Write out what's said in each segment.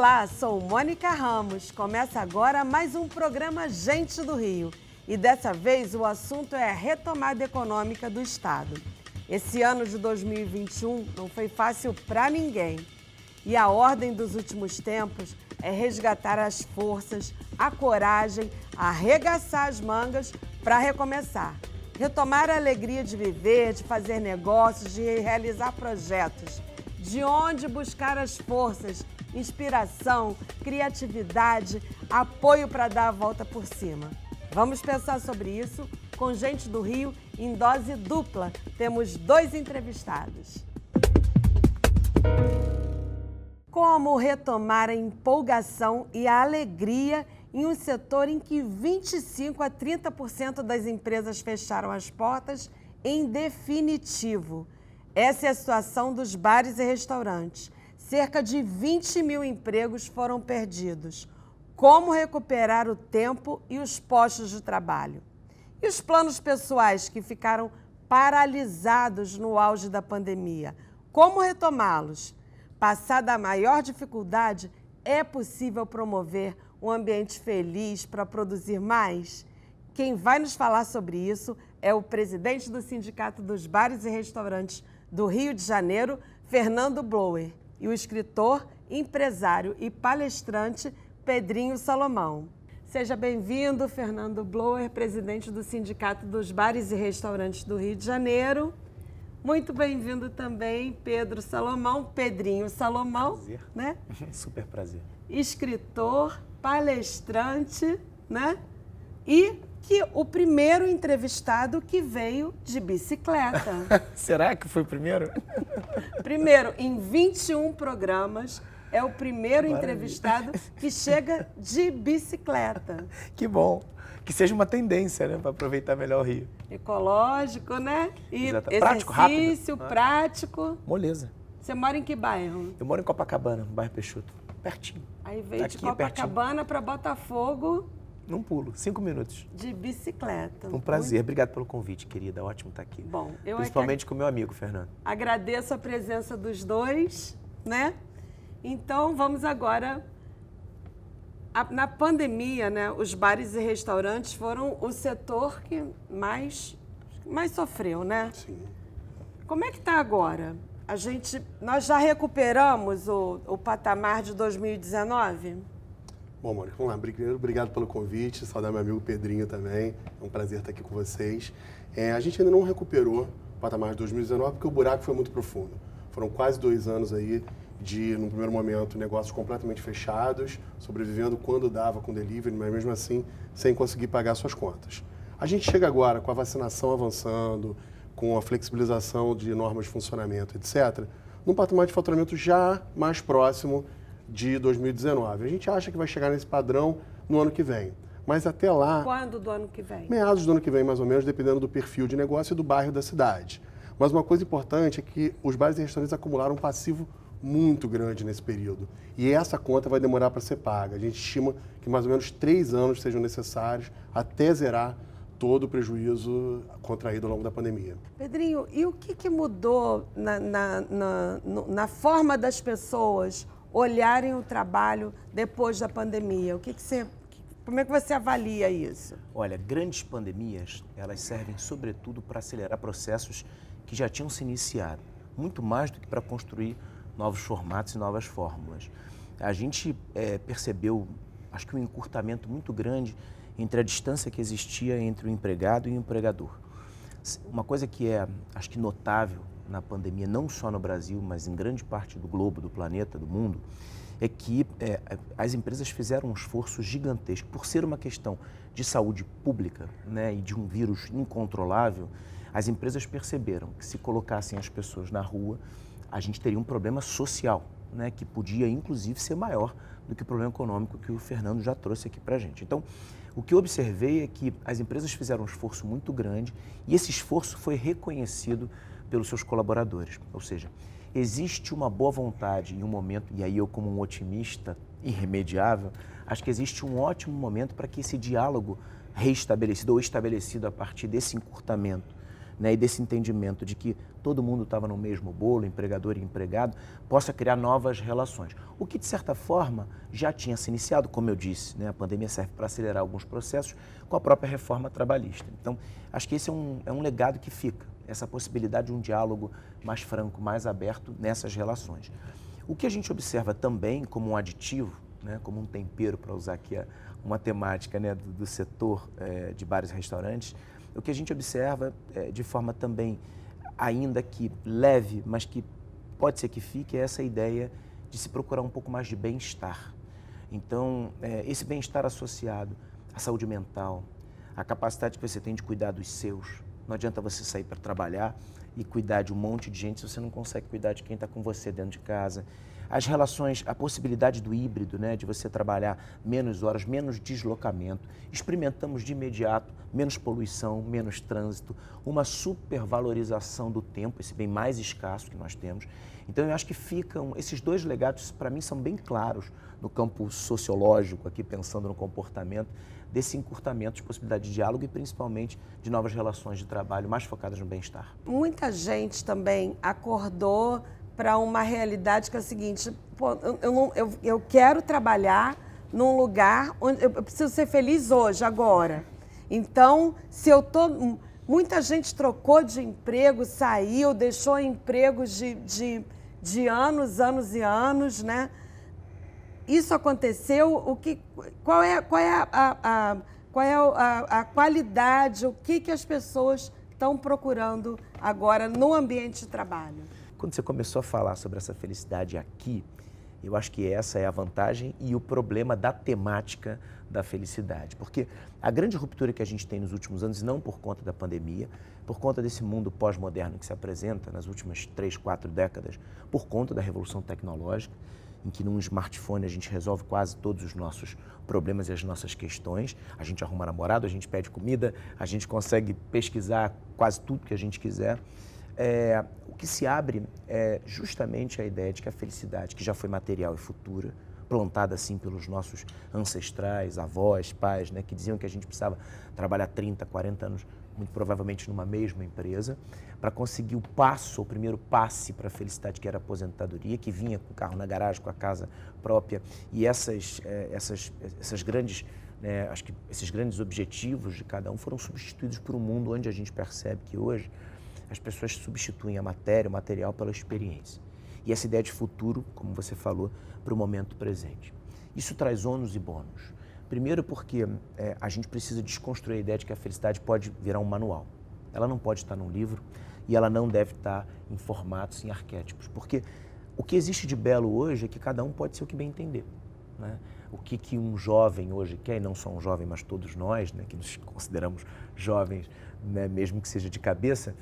Olá, sou Mônica Ramos. Começa agora mais um programa Gente do Rio. E dessa vez o assunto é a retomada econômica do Estado. Esse ano de 2021 não foi fácil para ninguém. E a ordem dos últimos tempos é resgatar as forças, a coragem, arregaçar as mangas para recomeçar. Retomar a alegria de viver, de fazer negócios, de realizar projetos. De onde buscar as forças, inspiração, criatividade, apoio para dar a volta por cima. Vamos pensar sobre isso com Gente do Rio em dose dupla. Temos 2 entrevistados. Como retomar a empolgação e a alegria em um setor em que 25% a 30% das empresas fecharam as portas em definitivo? Essa é a situação dos bares e restaurantes. Cerca de 20 mil empregos foram perdidos. Como recuperar o tempo e os postos de trabalho? E os planos pessoais que ficaram paralisados no auge da pandemia? Como retomá-los? Passada a maior dificuldade, é possível promover um ambiente feliz para produzir mais? Quem vai nos falar sobre isso é o presidente do Sindicato dos Bares e Restaurantes do Rio de Janeiro, Fernando Blower, e o escritor, empresário e palestrante Pedrinho Salomão. Seja bem-vindo, Fernando Blower, presidente do Sindicato dos Bares e Restaurantes do Rio de Janeiro. Muito bem-vindo também, Pedro Salomão, Pedrinho Salomão. Prazer. Né? Super prazer. Escritor, palestrante, né? E que o primeiro entrevistado que veio de bicicleta. Será que foi o primeiro? Primeiro, em 21 programas, é o primeiro entrevistado que chega de bicicleta. Que bom. Que seja uma tendência, né? Para aproveitar melhor o Rio. Ecológico, né? E prático, exercício, rápido. prático. Moleza. Você mora em que bairro? Eu moro em Copacabana, no bairro Peixoto. Pertinho. Aí veio Aqui, de Copacabana para Botafogo. Num pulo, 5 minutos. De bicicleta. Um prazer. Obrigado pelo convite, querida. Ótimo estar aqui. Bom, eu principalmente com o meu amigo, Fernando. Agradeço a presença dos dois, né? Então, vamos agora... Na pandemia, né, os bares e restaurantes foram o setor que mais sofreu, né? Sim. Como é que está agora? Nós já recuperamos o patamar de 2019? Bom, Mônica, vamos lá. Primeiro, obrigado pelo convite. Saudar meu amigo Pedrinho também. É um prazer estar aqui com vocês. A gente ainda não recuperou o patamar de 2019 porque o buraco foi muito profundo. Foram quase 2 anos aí de, num primeiro momento, negócios completamente fechados, sobrevivendo quando dava com delivery, mas mesmo assim sem conseguir pagar suas contas. A gente chega agora com a vacinação avançando, com a flexibilização de normas de funcionamento, etc., num patamar de faturamento já mais próximo de 2019. A gente acha que vai chegar nesse padrão no ano que vem. Mas até lá... Quando do ano que vem? Meados do ano que vem, mais ou menos, dependendo do perfil de negócio e do bairro da cidade. Mas uma coisa importante é que os bares e restaurantes acumularam um passivo muito grande nesse período. E essa conta vai demorar para ser paga. A gente estima que mais ou menos 3 anos sejam necessários até zerar todo o prejuízo contraído ao longo da pandemia. Pedrinho, e o que mudou na forma das pessoas olharem o trabalho depois da pandemia? Como é que você avalia isso? Olha, grandes pandemias, elas servem sobretudo para acelerar processos que já tinham se iniciado, muito mais do que para construir novos formatos e novas fórmulas. A gente percebeu, acho que um encurtamento muito grande entre a distância que existia entre o empregado e o empregador. Uma coisa que acho que notável na pandemia, não só no Brasil, mas em grande parte do globo, do planeta, do mundo, é que as empresas fizeram um esforço gigantesco. Por ser uma questão de saúde pública, né, e de um vírus incontrolável, as empresas perceberam que se colocassem as pessoas na rua, a gente teria um problema social, né, que podia, inclusive, ser maior do que o problema econômico que o Fernando já trouxe aqui para a gente. Então, o que eu observei é que as empresas fizeram um esforço muito grande e esse esforço foi reconhecido pelos seus colaboradores. Ou seja, existe uma boa vontade em um momento, e aí eu como um otimista irremediável, acho que existe um ótimo momento para que esse diálogo reestabelecido ou estabelecido a partir desse encurtamento né, e desse entendimento de que todo mundo estava no mesmo bolo, empregador e empregado, possa criar novas relações. O que, de certa forma, já tinha se iniciado, como eu disse, né, a pandemia serve para acelerar alguns processos com a própria reforma trabalhista. Então, acho que esse é um legado que fica, essa possibilidade de um diálogo mais franco, mais aberto nessas relações. O que a gente observa também como um aditivo, né, como um tempero, para usar aqui uma temática, né, do setor de bares e restaurantes, o que a gente observa de forma também, ainda que leve, mas que pode ser que fique, é essa ideia de se procurar um pouco mais de bem-estar. Então, esse bem-estar associado à saúde mental, à capacidade que você tem de cuidar dos seus. Não adianta você sair para trabalhar e cuidar de um monte de gente se você não consegue cuidar de quem está com você dentro de casa. As relações, a possibilidade do híbrido, né, de você trabalhar menos horas, menos deslocamento. Experimentamos de imediato menos poluição, menos trânsito, uma supervalorização do tempo, esse bem mais escasso que nós temos. Então, eu acho que ficam, esses dois legados, para mim, são bem claros no campo sociológico, aqui pensando no comportamento, desse encurtamento de possibilidade de diálogo e principalmente de novas relações de trabalho mais focadas no bem-estar. Muita gente também acordou para uma realidade que é a seguinte: pô, eu quero trabalhar num lugar onde eu preciso ser feliz hoje, agora. Então, se eu tô... Muita gente trocou de emprego, saiu, deixou empregos de anos e anos, né? Isso aconteceu, qual é a qualidade, o que as pessoas estão procurando agora no ambiente de trabalho? Quando você começou a falar sobre essa felicidade aqui, eu acho que essa é a vantagem e o problema da temática da felicidade. Porque a grande ruptura que a gente tem nos últimos anos, não por conta da pandemia, por conta desse mundo pós-moderno que se apresenta nas últimas 3, 4 décadas, por conta da revolução tecnológica, em que num smartphone a gente resolve quase todos os nossos problemas e as nossas questões. A gente arruma namorado, a gente pede comida, a gente consegue pesquisar quase tudo que a gente quiser. O que se abre é justamente a ideia de que a felicidade, que já foi material e futura, plantada assim pelos nossos ancestrais, avós, pais, né, que diziam que a gente precisava trabalhar 30, 40 anos, muito provavelmente numa mesma empresa, para conseguir o primeiro passe para a felicidade, que era a aposentadoria, que vinha com o carro na garagem, com a casa própria, e essas grandes, né, acho que esses grandes objetivos de cada um foram substituídos por um mundo onde a gente percebe que hoje as pessoas substituem a matéria, o material, pela experiência. E essa ideia de futuro, como você falou, para o momento presente. Isso traz ônus e bônus. Primeiro porque a gente precisa desconstruir a ideia de que a felicidade pode virar um manual. Ela não pode estar num livro e ela não deve estar em formatos, em arquétipos. Porque o que existe de belo hoje é que cada um pode ser o que bem entender, né? O que um jovem hoje quer, e não só um jovem, mas todos nós, né, que nos consideramos jovens, né, mesmo que seja de cabeça,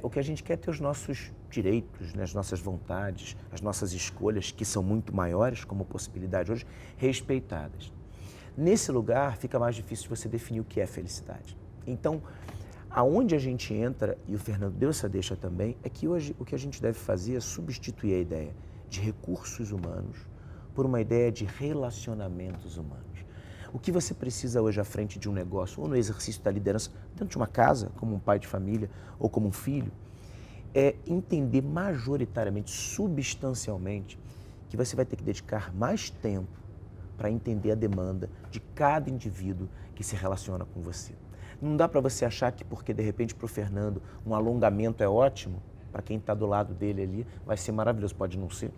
o que a gente quer é ter os nossos direitos, né, as nossas vontades, as nossas escolhas, que são muito maiores como possibilidade hoje, respeitadas. Nesse lugar fica mais difícil você definir o que é felicidade. Então, aonde a gente entra, e o Fernando deu essa deixa também, é que hoje o que a gente deve fazer é substituir a ideia de recursos humanos por uma ideia de relacionamentos humanos. O que você precisa hoje à frente de um negócio, ou no exercício da liderança, dentro de uma casa, como um pai de família ou como um filho, é entender majoritariamente, substancialmente, que você vai ter que dedicar mais tempo para entender a demanda de cada indivíduo que se relaciona com você. Não dá para você achar que porque, de repente, para o Fernando, um alongamento é ótimo, para quem está do lado dele ali, vai ser maravilhoso, pode não ser.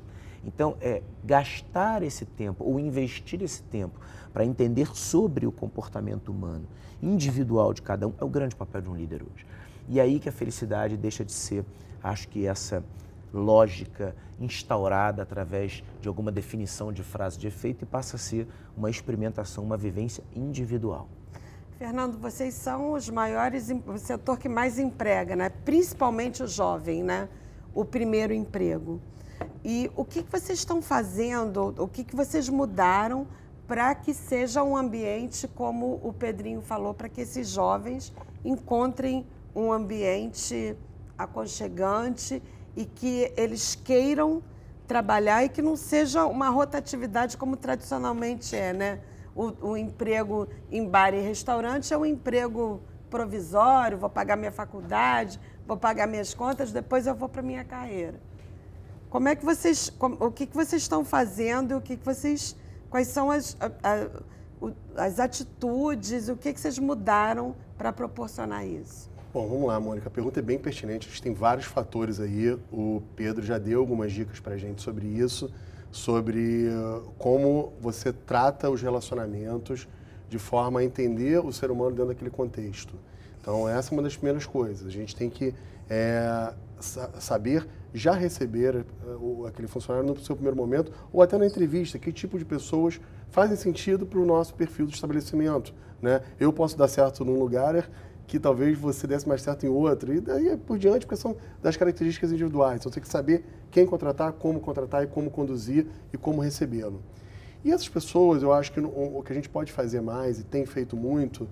Então, gastar esse tempo ou investir esse tempo para entender sobre o comportamento humano individual de cada um é o grande papel de um líder hoje. E aí que a felicidade deixa de ser, acho que essa lógica instaurada através de alguma definição de frase de efeito e passa a ser uma experimentação, uma vivência individual. Fernando, vocês são os maiores, o setor que mais emprega, né? Principalmente o jovem, né? O primeiro emprego. E o que vocês estão fazendo, o que vocês mudaram para que seja um ambiente, como o Pedrinho falou, para que esses jovens encontrem um ambiente aconchegante e que eles queiram trabalhar e que não seja uma rotatividade como tradicionalmente é, né? O emprego em bar e restaurante é um emprego provisório, vou pagar minha faculdade, vou pagar minhas contas, depois eu vou para minha carreira. Como é que o que vocês estão fazendo, quais são as atitudes, o que vocês mudaram para proporcionar isso? Bom, vamos lá, Mônica. A pergunta é bem pertinente. A gente tem vários fatores aí. O Pedro já deu algumas dicas para a gente sobre isso, sobre como você trata os relacionamentos de forma a entender o ser humano dentro daquele contexto. Então, essa é uma das primeiras coisas. A gente tem que saber já receber aquele funcionário no seu primeiro momento, ou até na entrevista, que tipo de pessoas fazem sentido para o nosso perfil do estabelecimento, né? Eu posso dar certo num lugar que talvez você desse mais certo em outro, e daí por diante, porque são das características individuais. Então, você tem que saber quem contratar e como conduzir e como recebê-lo. E essas pessoas, eu acho que o que a gente pode fazer mais, e tem feito muito,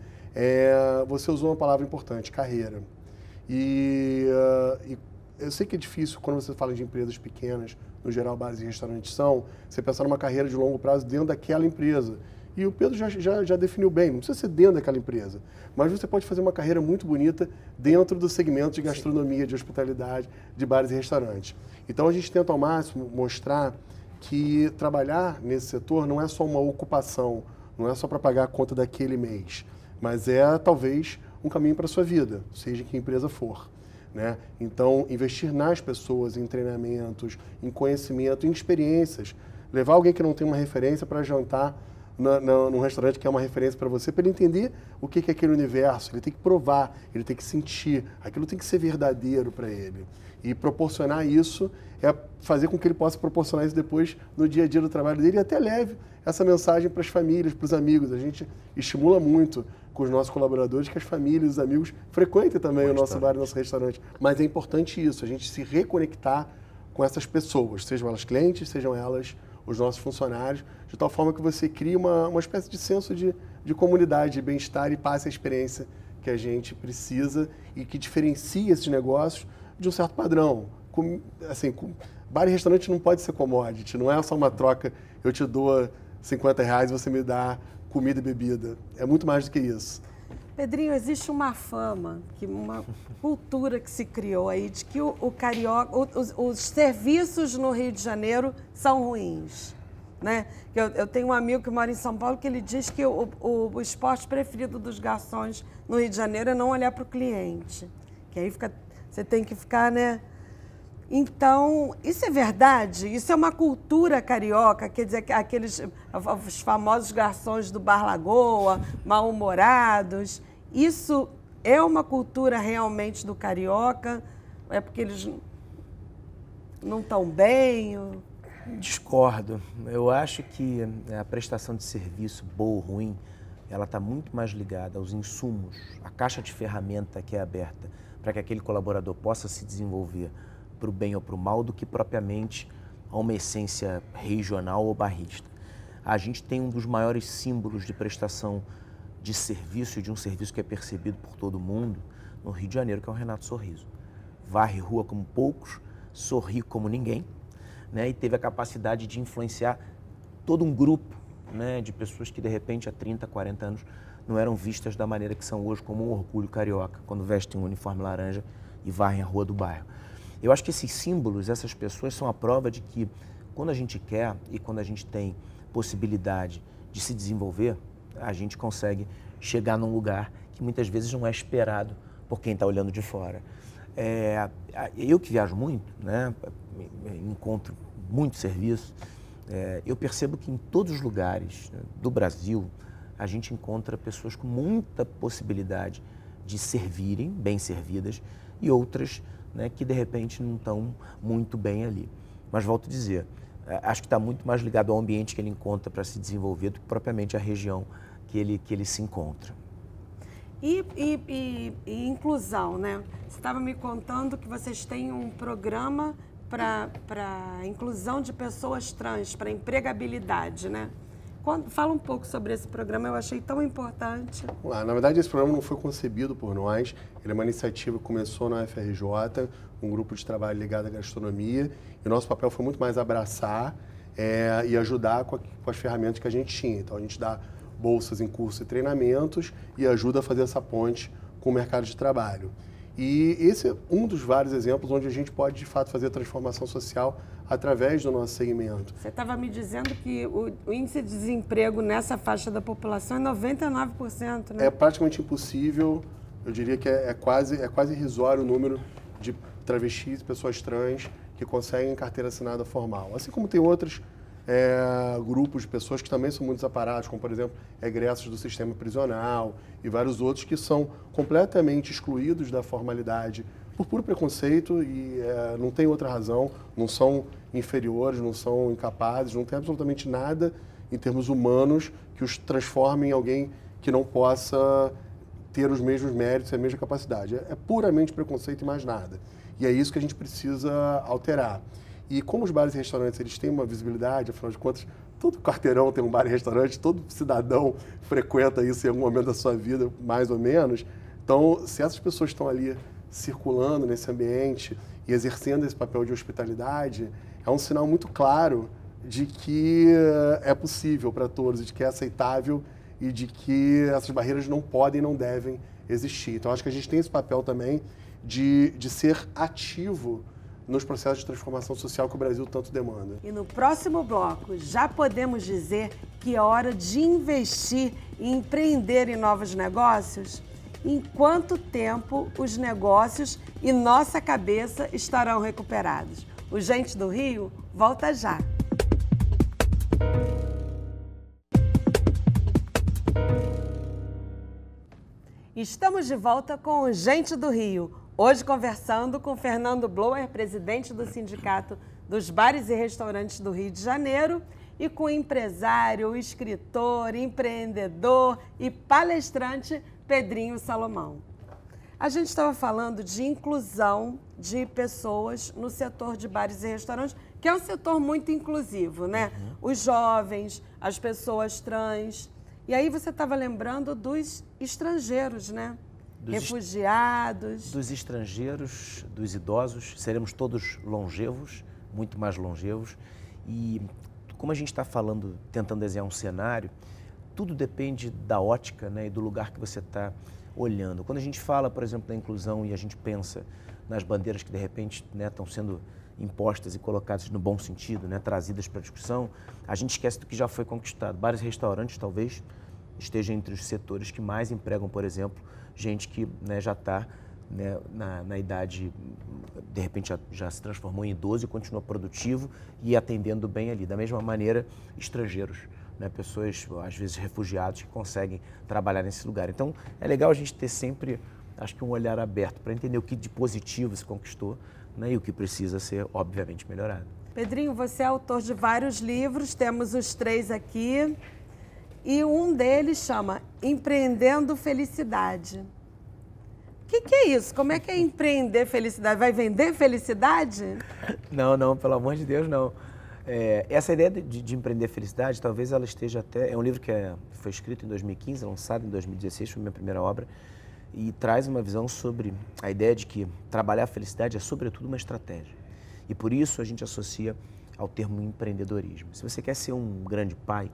você usou uma palavra importante, carreira. E eu sei que é difícil, quando você fala de empresas pequenas, no geral, bares e restaurantes são, você pensar numa carreira de longo prazo dentro daquela empresa. E o Pedro já definiu bem, não precisa ser dentro daquela empresa, mas você pode fazer uma carreira muito bonita dentro do segmento de gastronomia, de hospitalidade, de bares e restaurantes. Então a gente tenta ao máximo mostrar que trabalhar nesse setor não é só uma ocupação, não é só para pagar a conta daquele mês, mas é talvez um caminho para a sua vida, seja que empresa for, né? Então, investir nas pessoas, em treinamentos, em conhecimento, em experiências, levar alguém que não tem uma referência para jantar num restaurante que é uma referência para você, para ele entender o que é aquele universo, ele tem que provar, ele tem que sentir, aquilo tem que ser verdadeiro para ele. E proporcionar isso é fazer com que ele possa proporcionar isso depois no dia a dia do trabalho dele e até leve essa mensagem para as famílias, para os amigos. A gente estimula muito com os nossos colaboradores que as famílias e os amigos frequentem também o nosso bar e o nosso restaurante. Mas é importante isso, a gente se reconectar com essas pessoas, sejam elas clientes, sejam elas os nossos funcionários, de tal forma que você crie uma espécie de senso de comunidade, de bem-estar e passe a experiência que a gente precisa e que diferencia esses negócios de um certo padrão. Bar e restaurante não pode ser commodity, não é só uma troca, eu te dou R$50 e você me dá comida e bebida. É muito mais do que isso. Pedrinho, existe uma fama, uma cultura que se criou aí de que o carioca, os serviços no Rio de Janeiro são ruins, né? Eu tenho um amigo que mora em São Paulo que ele diz que o esporte preferido dos garçons no Rio de Janeiro é não olhar para o cliente, que aí você tem que ficar, né? Então, isso é verdade? Isso é uma cultura carioca? Quer dizer, os famosos garçons do Bar Lagoa, mal-humorados, isso é uma cultura realmente do carioca? É porque eles não estão bem? Discordo. Eu acho que a prestação de serviço, boa ou ruim, ela está muito mais ligada aos insumos, a caixa de ferramenta que é aberta para que aquele colaborador possa se desenvolver para o bem ou para o mal, do que propriamente a uma essência regional ou barrista. A gente tem um dos maiores símbolos de prestação de serviço e de um serviço que é percebido por todo mundo no Rio de Janeiro, que é o Renato Sorriso. Varre rua como poucos, sorri como ninguém, né? E teve a capacidade de influenciar todo um grupo, né, de pessoas que de repente há 30, 40 anos não eram vistas da maneira que são hoje, como um orgulho carioca, quando vestem um uniforme laranja e varrem a rua do bairro. Eu acho que esses símbolos, essas pessoas são a prova de que quando a gente quer e quando a gente tem possibilidade de se desenvolver, a gente consegue chegar num lugar que muitas vezes não é esperado por quem está olhando de fora. Eu que viajo muito, né, encontro muito serviço, eu percebo que em todos os lugares do Brasil a gente encontra pessoas com muita possibilidade de servirem, bem servidas, e outras, né, que de repente não estão muito bem ali. Mas volto a dizer, acho que está muito mais ligado ao ambiente que ele encontra para se desenvolver do que propriamente a região que ele se encontra. E inclusão, né? Você estava me contando que vocês têm um programa para inclusão de pessoas trans, para empregabilidade, né? Fala um pouco sobre esse programa, eu achei tão importante. Na verdade, esse programa não foi concebido por nós, ele é uma iniciativa que começou na UFRJ, um grupo de trabalho ligado à gastronomia, e o nosso papel foi muito mais abraçar e ajudar com as ferramentas que a gente tinha. Então, a gente dá bolsas em cursos e treinamentos e ajuda a fazer essa ponte com o mercado de trabalho. E esse é um dos vários exemplos onde a gente pode, de fato, fazer transformação social através do nosso segmento. Você estava me dizendo que o índice de desemprego nessa faixa da população é 99%, né? É praticamente impossível, eu diria que é quase irrisório o número de travestis e pessoas trans que conseguem carteira assinada formal. Assim como tem outros grupos de pessoas que também são muito desamparados, como, por exemplo, egressos do sistema prisional e vários outros que são completamente excluídos da formalidade por puro preconceito e não tem outra razão, não são inferiores, não são incapazes, não tem absolutamente nada em termos humanos que os transforme em alguém que não possa ter os mesmos méritos e a mesma capacidade. É puramente preconceito e mais nada. E é isso que a gente precisa alterar. E como os bares e restaurantes eles têm uma visibilidade, afinal de contas, todo quarteirão tem um bar e restaurante, todo cidadão frequenta isso em algum momento da sua vida, mais ou menos. Então, se essas pessoas estão ali circulando nesse ambiente e exercendo esse papel de hospitalidade, é um sinal muito claro de que é possível para todos, de que é aceitável e de que essas barreiras não podem e não devem existir. Então, acho que a gente tem esse papel também de ser ativo nos processos de transformação social que o Brasil tanto demanda. E no próximo bloco, já podemos dizer que é hora de investir e empreender em novos negócios? Em quanto tempo os negócios e nossa cabeça estarão recuperados? O Gente do Rio volta já. Estamos de volta com o Gente do Rio. Hoje conversando com Fernando Blower, presidente do Sindicato dos Bares e Restaurantes do Rio de Janeiro, e com o empresário, escritor, empreendedor e palestrante Pedrinho Salomão. A gente estava falando de inclusão de pessoas no setor de bares e restaurantes, que é um setor muito inclusivo, né? Os jovens, as pessoas trans. E aí você estava lembrando dos estrangeiros, né? Refugiados. Dos estrangeiros, dos idosos, seremos todos longevos, muito mais longevos. E como a gente está falando, tentando desenhar um cenário, tudo depende da ótica, né, e do lugar que você está olhando. Quando a gente fala, por exemplo, da inclusão e a gente pensa nas bandeiras que de repente, né, estão sendo impostas e colocadas no bom sentido, né, trazidas para a discussão, a gente esquece do que já foi conquistado. Bares e restaurantes talvez estejam entre os setores que mais empregam, por exemplo, gente que, né, já está, né, na idade, de repente já se transformou em idoso e continua produtivo e atendendo bem ali. Da mesma maneira, estrangeiros, né, pessoas, às vezes refugiados, que conseguem trabalhar nesse lugar. Então, é legal a gente ter sempre, acho que um olhar aberto para entender o que de positivo se conquistou, né, e o que precisa ser, obviamente, melhorado. Pedrinho, você é autor de vários livros, temos os 3 aqui. E um deles chama Empreendendo Felicidade. O que é isso? Como é que é empreender felicidade? Vai vender felicidade? Não, pelo amor de Deus, não. Essa ideia de empreender felicidade, talvez ela esteja até... É um livro que foi escrito em 2015, lançado em 2016, foi minha primeira obra, e traz uma visão sobre a ideia de que trabalhar a felicidade é, sobretudo, uma estratégia. E por isso a gente associa ao termo empreendedorismo. Se você quer ser um grande pai,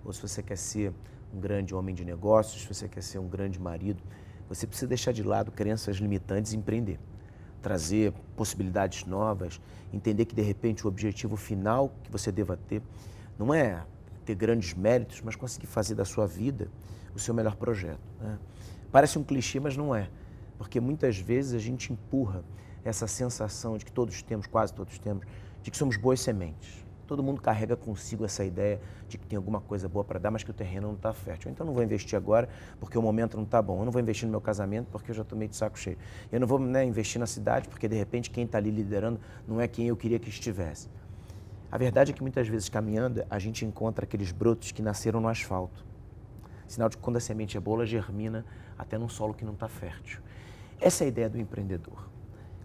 ou se você quer ser um grande homem de negócios, se você quer ser um grande marido, você precisa deixar de lado crenças limitantes e empreender. Trazer possibilidades novas, entender que, de repente, o objetivo final que você deva ter não é ter grandes méritos, mas conseguir fazer da sua vida o seu melhor projeto, né? Parece um clichê, mas não é. Porque muitas vezes a gente empurra essa sensação de que todos temos, quase todos temos, de que somos boas sementes. Todo mundo carrega consigo essa ideia de que tem alguma coisa boa para dar, mas que o terreno não está fértil. Então eu não vou investir agora porque o momento não está bom. Eu não vou investir no meu casamento porque eu já estou meio de saco cheio. Eu não vou, né, investir na cidade porque, de repente, quem está ali liderando não é quem eu queria que estivesse. A verdade é que muitas vezes, caminhando, a gente encontra aqueles brotos que nasceram no asfalto. Sinal de que quando a semente é boa, ela germina até num solo que não está fértil. Essa é a ideia do empreendedor.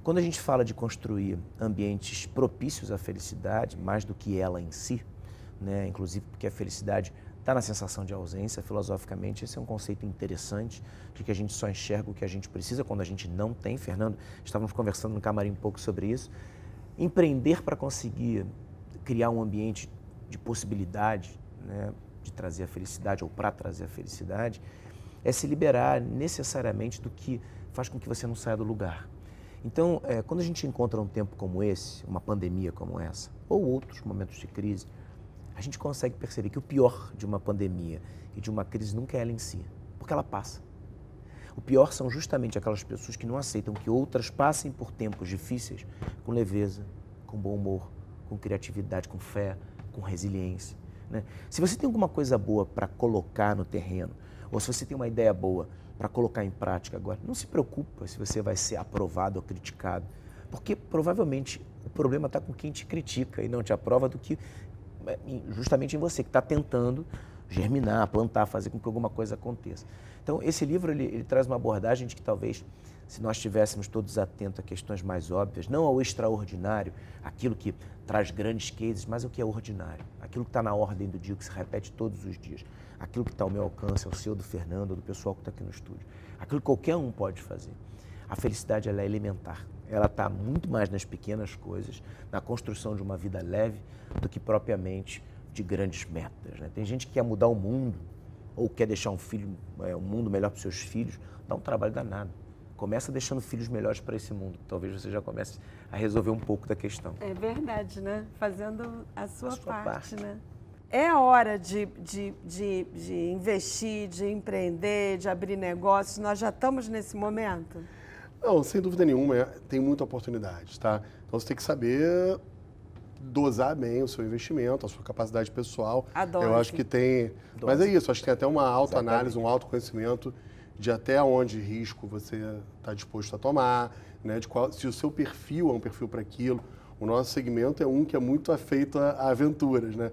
Quando a gente fala de construir ambientes propícios à felicidade, mais do que ela em si, né, inclusive porque a felicidade está na sensação de ausência, filosoficamente, esse é um conceito interessante, de que a gente só enxerga o que a gente precisa quando a gente não tem. Fernando, estávamos conversando no camarim um pouco sobre isso. Empreender para conseguir criar um ambiente de possibilidade, né, de trazer a felicidade ou para trazer a felicidade, é se liberar necessariamente do que faz com que você não saia do lugar. Então, quando a gente encontra um tempo como esse, uma pandemia como essa, ou outros momentos de crise, a gente consegue perceber que o pior de uma pandemia e de uma crise nunca é ela em si, porque ela passa. O pior são justamente aquelas pessoas que não aceitam que outras passem por tempos difíceis com leveza, com bom humor, com criatividade, com fé, com resiliência, né? Se você tem alguma coisa boa para colocar no terreno, ou se você tem uma ideia boa para colocar em prática agora, não se preocupa se você vai ser aprovado ou criticado, porque provavelmente o problema está com quem te critica e não te aprova do que justamente em você, que está tentando germinar, plantar, fazer com que alguma coisa aconteça. Então, esse livro ele traz uma abordagem de que talvez, se nós estivéssemos todos atentos a questões mais óbvias, não ao extraordinário, aquilo que traz grandes cases, mas o que é ordinário, aquilo que está na ordem do dia, que se repete todos os dias, aquilo que está ao meu alcance, ao seu, do Fernando, do pessoal que está aqui no estúdio, aquilo que qualquer um pode fazer. A felicidade ela é elementar, ela está muito mais nas pequenas coisas, na construção de uma vida leve, do que propriamente de grandes metas, né? Tem gente que quer mudar o mundo, ou quer deixar um mundo melhor para os seus filhos, dá um trabalho danado. Começa deixando filhos melhores para esse mundo. Talvez você já comece a resolver um pouco da questão. É verdade, né? Fazendo a sua parte, né? É hora de investir, de empreender, de abrir negócios. Nós já estamos nesse momento? Não, sem dúvida nenhuma, tem muita oportunidade, tá? Então você tem que saber dosar bem o seu investimento, a sua capacidade pessoal. Adoro. Eu acho que tem... Mas é isso, acho que tem até uma autoanálise, um autoconhecimento de até onde risco você está disposto a tomar, né? Se o seu perfil é um perfil para aquilo. O nosso segmento é um que é muito afeito a aventuras, né?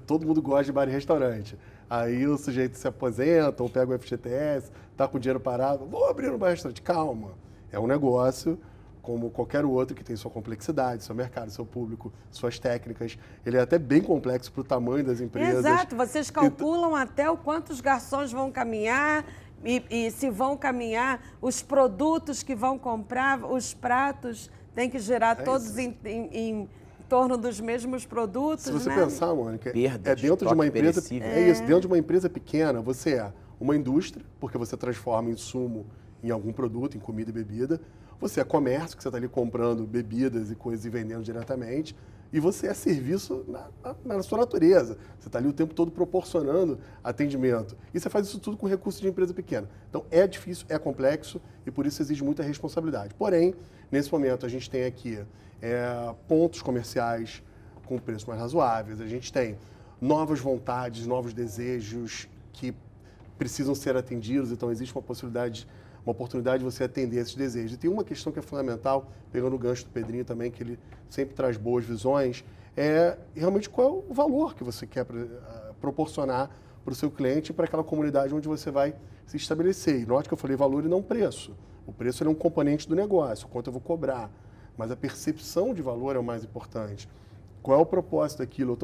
Todo mundo gosta de bar e restaurante. Aí o sujeito se aposenta ou pega o FGTS, está com dinheiro parado, vou abrir um bar e restaurante. Calma, é um negócio como qualquer outro que tem sua complexidade, seu mercado, seu público, suas técnicas. Ele é até bem complexo para o tamanho das empresas. Exato, vocês calculam até o quanto os garçons vão caminhar e se vão caminhar, os produtos que vão comprar, os pratos, tem que gerar todos em torno dos mesmos produtos, se você né? pensar, Mônica, Perda, dentro de uma empresa, perecível. dentro de uma empresa pequena, você é uma indústria, porque você transforma insumo em algum produto, em comida e bebida. Você é comércio, que você está ali comprando bebidas e coisas e vendendo diretamente. E você é serviço na sua natureza. Você está ali o tempo todo proporcionando atendimento. E você faz isso tudo com recurso de empresa pequena. Então, é difícil, é complexo e por isso exige muita responsabilidade. Porém, nesse momento, a gente tem aqui pontos comerciais com preços mais razoáveis. A gente tem novas vontades, novos desejos que precisam ser atendidos. Então, existe uma oportunidade de você atender esses desejos. E tem uma questão que é fundamental, pegando o gancho do Pedrinho também, que ele sempre traz boas visões, é realmente qual é o valor que você quer proporcionar para o seu cliente, para aquela comunidade onde você vai se estabelecer. E note que eu falei valor e não preço. O preço é um componente do negócio, quanto eu vou cobrar. Mas a percepção de valor é o mais importante. Qual é o propósito daquilo?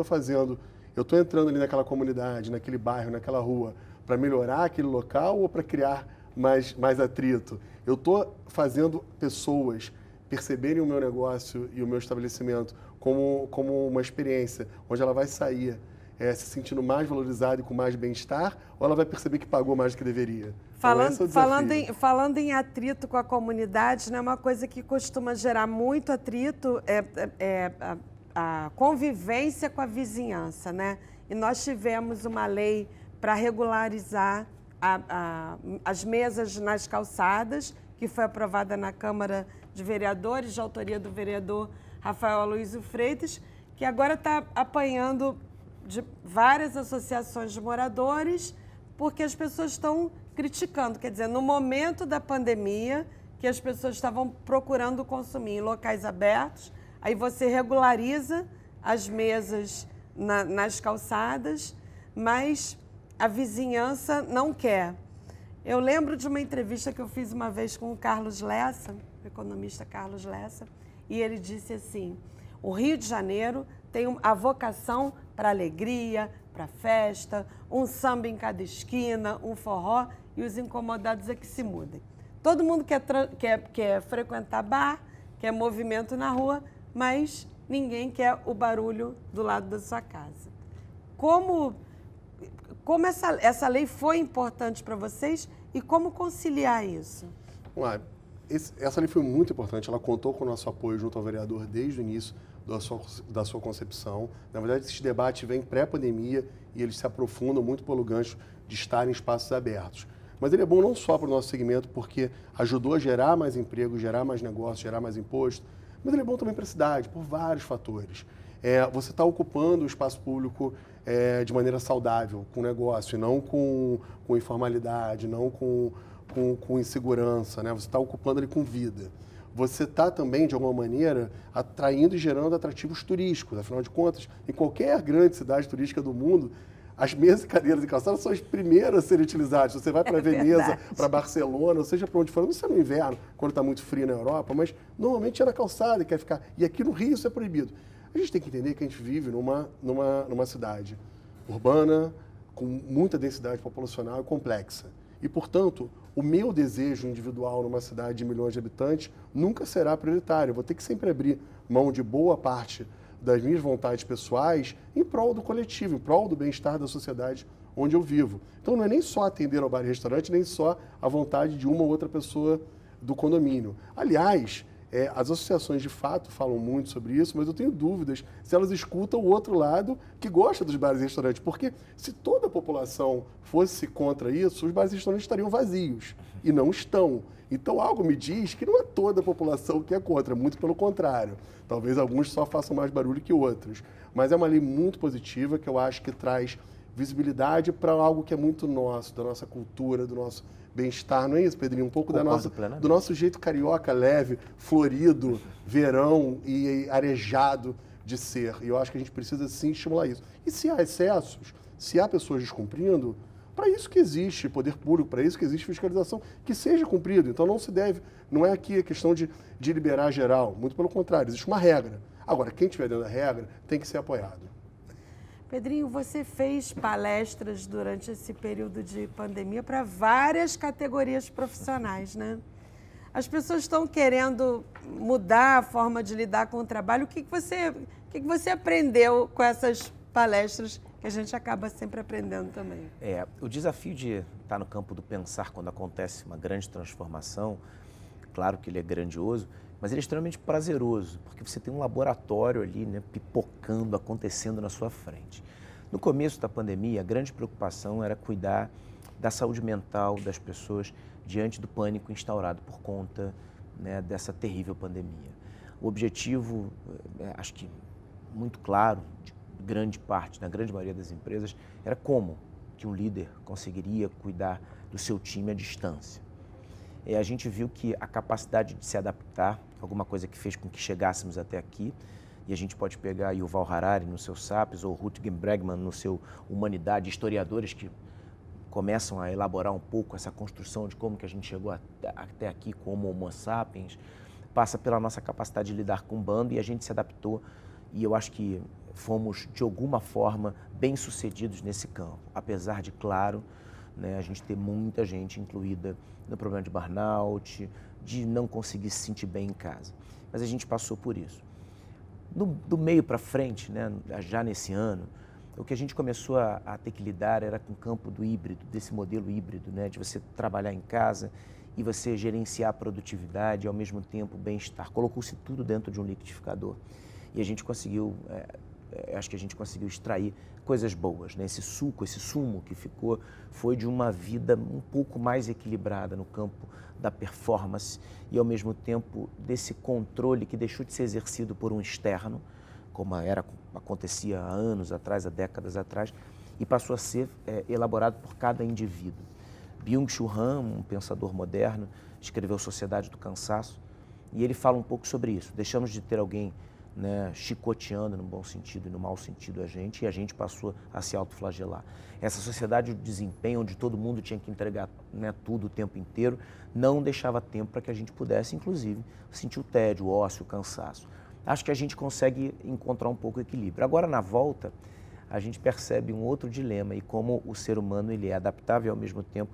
Eu estou entrando ali naquela comunidade, naquele bairro, naquela rua, para melhorar aquele local ou para criar mais atrito? Eu estou fazendo pessoas perceberem o meu negócio e o meu estabelecimento como uma experiência onde ela vai sair se sentindo mais valorizada e com mais bem-estar, ou ela vai perceber que pagou mais do que deveria? Falando em atrito com a comunidade, né, uma coisa que costuma gerar muito atrito é a convivência com a vizinhança, né? E nós tivemos uma lei para regularizar as mesas nas calçadas, que foi aprovada na Câmara de Vereadores, de autoria do vereador Rafael Aloysio Freitas, que agora está apanhando de várias associações de moradores, porque as pessoas estão criticando. Quer dizer, no momento da pandemia, que as pessoas estavam procurando consumir em locais abertos, aí você regulariza as mesas nas calçadas, mas a vizinhança não quer. Eu lembro de uma entrevista que eu fiz uma vez com o Carlos Lessa, o economista Carlos Lessa, e ele disse assim: o Rio de Janeiro tem a vocação para alegria, para festa, um samba em cada esquina, um forró, e os incomodados é que se mudem. Todo mundo quer frequentar bar, quer movimento na rua, mas ninguém quer o barulho do lado da sua casa. Como essa lei foi importante para vocês E como conciliar isso? Vamos lá. Essa lei foi muito importante, ela contou com o nosso apoio junto ao vereador desde o início da sua concepção. Na verdade, esses debates vêm pré-pandemia e eles se aprofundam muito pelo gancho de estar em espaços abertos. Mas ele é bom não só para o nosso segmento, porque ajudou a gerar mais emprego, gerar mais negócio, gerar mais imposto, mas ele é bom também para a cidade, por vários fatores. Você está ocupando o espaço público de maneira saudável, com negócio, e não com informalidade, não com insegurança, né? Você está ocupando ele com vida. Você está também, de alguma maneira, atraindo e gerando atrativos turísticos. Afinal de contas, em qualquer grande cidade turística do mundo, as mesas, cadeiras e calçadas são as primeiras a serem utilizadas. Você vai para Veneza, para Barcelona, ou seja, para onde for, não sei no inverno, quando está muito frio na Europa, mas normalmente é na calçada e quer ficar. E aqui no Rio isso é proibido. A gente tem que entender que a gente vive numa cidade urbana, com muita densidade populacional e complexa. E, portanto, o meu desejo individual numa cidade de milhões de habitantes nunca será prioritário. Eu vou ter que sempre abrir mão de boa parte das minhas vontades pessoais em prol do coletivo, em prol do bem-estar da sociedade onde eu vivo. Então, não é nem só atender ao bar e restaurante, nem só a vontade de uma ou outra pessoa do condomínio. Aliás, as associações de fato falam muito sobre isso, mas eu tenho dúvidas se elas escutam o outro lado que gosta dos bares e restaurantes. Porque se toda a população fosse contra isso, os bares e restaurantes estariam vazios. E não estão. Então algo me diz que não é toda a população que é contra, muito pelo contrário. Talvez alguns só façam mais barulho que outros. Mas é uma lei muito positiva que eu acho que traz visibilidade para algo que é muito nosso, da nossa cultura, do nosso bem-estar, não é isso, Pedrinho? Um pouco do nosso jeito carioca, leve, florido, verão e arejado de ser. E eu acho que a gente precisa, sim, estimular isso. E se há excessos, se há pessoas descumprindo, para isso que existe poder público, para isso que existe fiscalização, que seja cumprido. Então não se deve, não é aqui a questão de liberar geral, muito pelo contrário, existe uma regra. Agora, quem estiver dentro da regra tem que ser apoiado. Pedrinho, você fez palestras durante esse período de pandemia para várias categorias profissionais, né? As pessoas estão querendo mudar a forma de lidar com o trabalho. O que você aprendeu com essas palestras, que a gente acaba sempre aprendendo também? O desafio de estar no campo do pensar quando acontece uma grande transformação, claro que ele é grandioso, mas ele é extremamente prazeroso, porque você tem um laboratório ali, né, pipocando, acontecendo na sua frente. No começo da pandemia, a grande preocupação era cuidar da saúde mental das pessoas diante do pânico instaurado por conta, né, dessa terrível pandemia. O objetivo, acho que muito claro, de grande parte, na grande maioria das empresas, era como que um líder conseguiria cuidar do seu time à distância. A gente viu que a capacidade de se adaptar, alguma coisa que fez com que chegássemos até aqui, e a gente pode pegar Yuval Harari no seu Sapiens, ou Rutger Bregman no seu Humanidade, historiadores que começam a elaborar um pouco essa construção de como que a gente chegou até aqui como Homo sapiens, passa pela nossa capacidade de lidar com o bando, e a gente se adaptou, e eu acho que fomos, de alguma forma, bem-sucedidos nesse campo, apesar de, claro, né, a gente ter muita gente incluída no problema de burnout, de não conseguir se sentir bem em casa. Mas a gente passou por isso. Do meio para frente, né, já nesse ano, o que a gente começou a ter que lidar era com o campo do híbrido, desse modelo híbrido, né, de você trabalhar em casa e você gerenciar a produtividade e, ao mesmo tempo, o bem-estar. Colocou-se tudo dentro de um liquidificador e a gente conseguiu, acho que a gente conseguiu extrair coisas boas, né? Esse sumo que ficou foi de uma vida um pouco mais equilibrada no campo da performance e, ao mesmo tempo, desse controle que deixou de ser exercido por um externo, como acontecia há anos atrás, há décadas atrás, e passou a ser elaborado por cada indivíduo. Byung-Chul Han, um pensador moderno, escreveu Sociedade do Cansaço, e ele fala um pouco sobre isso. Deixamos de ter alguém, né, chicoteando no bom sentido e no mau sentido a gente, e a gente passou a se autoflagelar. Essa sociedade de desempenho, onde todo mundo tinha que entregar, né, tudo o tempo inteiro, não deixava tempo para que a gente pudesse, inclusive, sentir o tédio, o ócio, o cansaço. Acho que a gente consegue encontrar um pouco o equilíbrio. Agora, na volta, a gente percebe um outro dilema, e como o ser humano ele é adaptável e, ao mesmo tempo,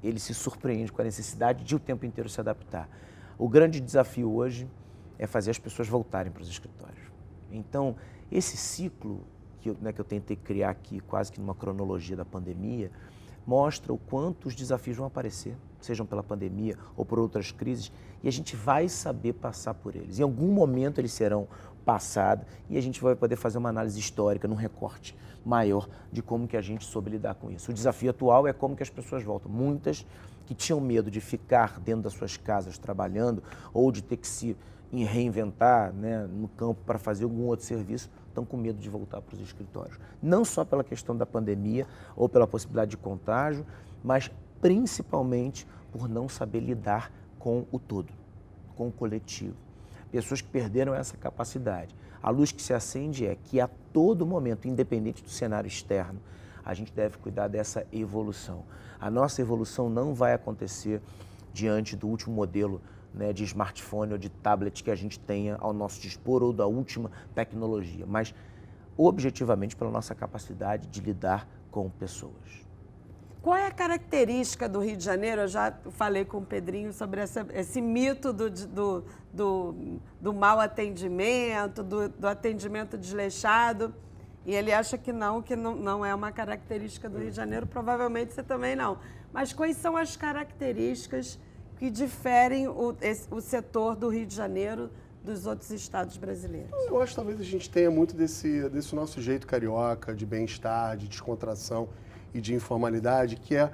ele se surpreende com a necessidade de o tempo inteiro se adaptar. O grande desafio hoje é fazer as pessoas voltarem para os escritórios. Então, esse ciclo que eu tentei criar aqui, quase que numa cronologia da pandemia, mostra o quanto os desafios vão aparecer, sejam pela pandemia ou por outras crises, e a gente vai saber passar por eles. Em algum momento eles serão passados e a gente vai poder fazer uma análise histórica, num recorte maior de como que a gente soube lidar com isso. O desafio atual é como que as pessoas voltam. Muitas que tinham medo de ficar dentro das suas casas trabalhando ou de ter que se reinventar, né, no campo para fazer algum outro serviço, estão com medo de voltar para os escritórios. Não só pela questão da pandemia ou pela possibilidade de contágio, mas principalmente por não saber lidar com o todo, com o coletivo. Pessoas que perderam essa capacidade. A luz que se acende é que a todo momento, independente do cenário externo, a gente deve cuidar dessa evolução. A nossa evolução não vai acontecer diante do último modelo, né, de smartphone ou de tablet que a gente tenha ao nosso dispor ou da última tecnologia, mas objetivamente pela nossa capacidade de lidar com pessoas. Qual é a característica do Rio de Janeiro? Eu já falei com o Pedrinho sobre esse mito do mau atendimento, do atendimento desleixado, e ele acha que não é uma característica do Rio de Janeiro, provavelmente você também não. Mas quais são as características que diferem o setor do Rio de Janeiro dos outros estados brasileiros? Eu acho que talvez a gente tenha muito desse nosso jeito carioca, de bem-estar, de descontração e de informalidade, que é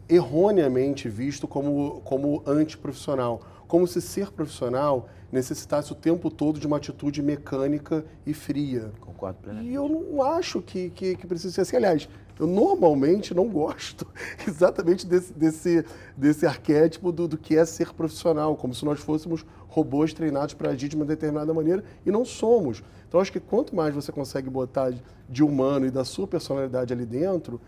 erroneamente visto como antiprofissional, como se ser profissional necessitasse o tempo todo de uma atitude mecânica e fria. Concordo plenamente. E eu não acho que precisa ser assim. Aliás, eu normalmente não gosto exatamente desse arquétipo do que é ser profissional, como se nós fôssemos robôs treinados para agir de uma determinada maneira, e não somos. Então, acho que quanto mais você consegue botar de humano e da sua personalidade ali dentro,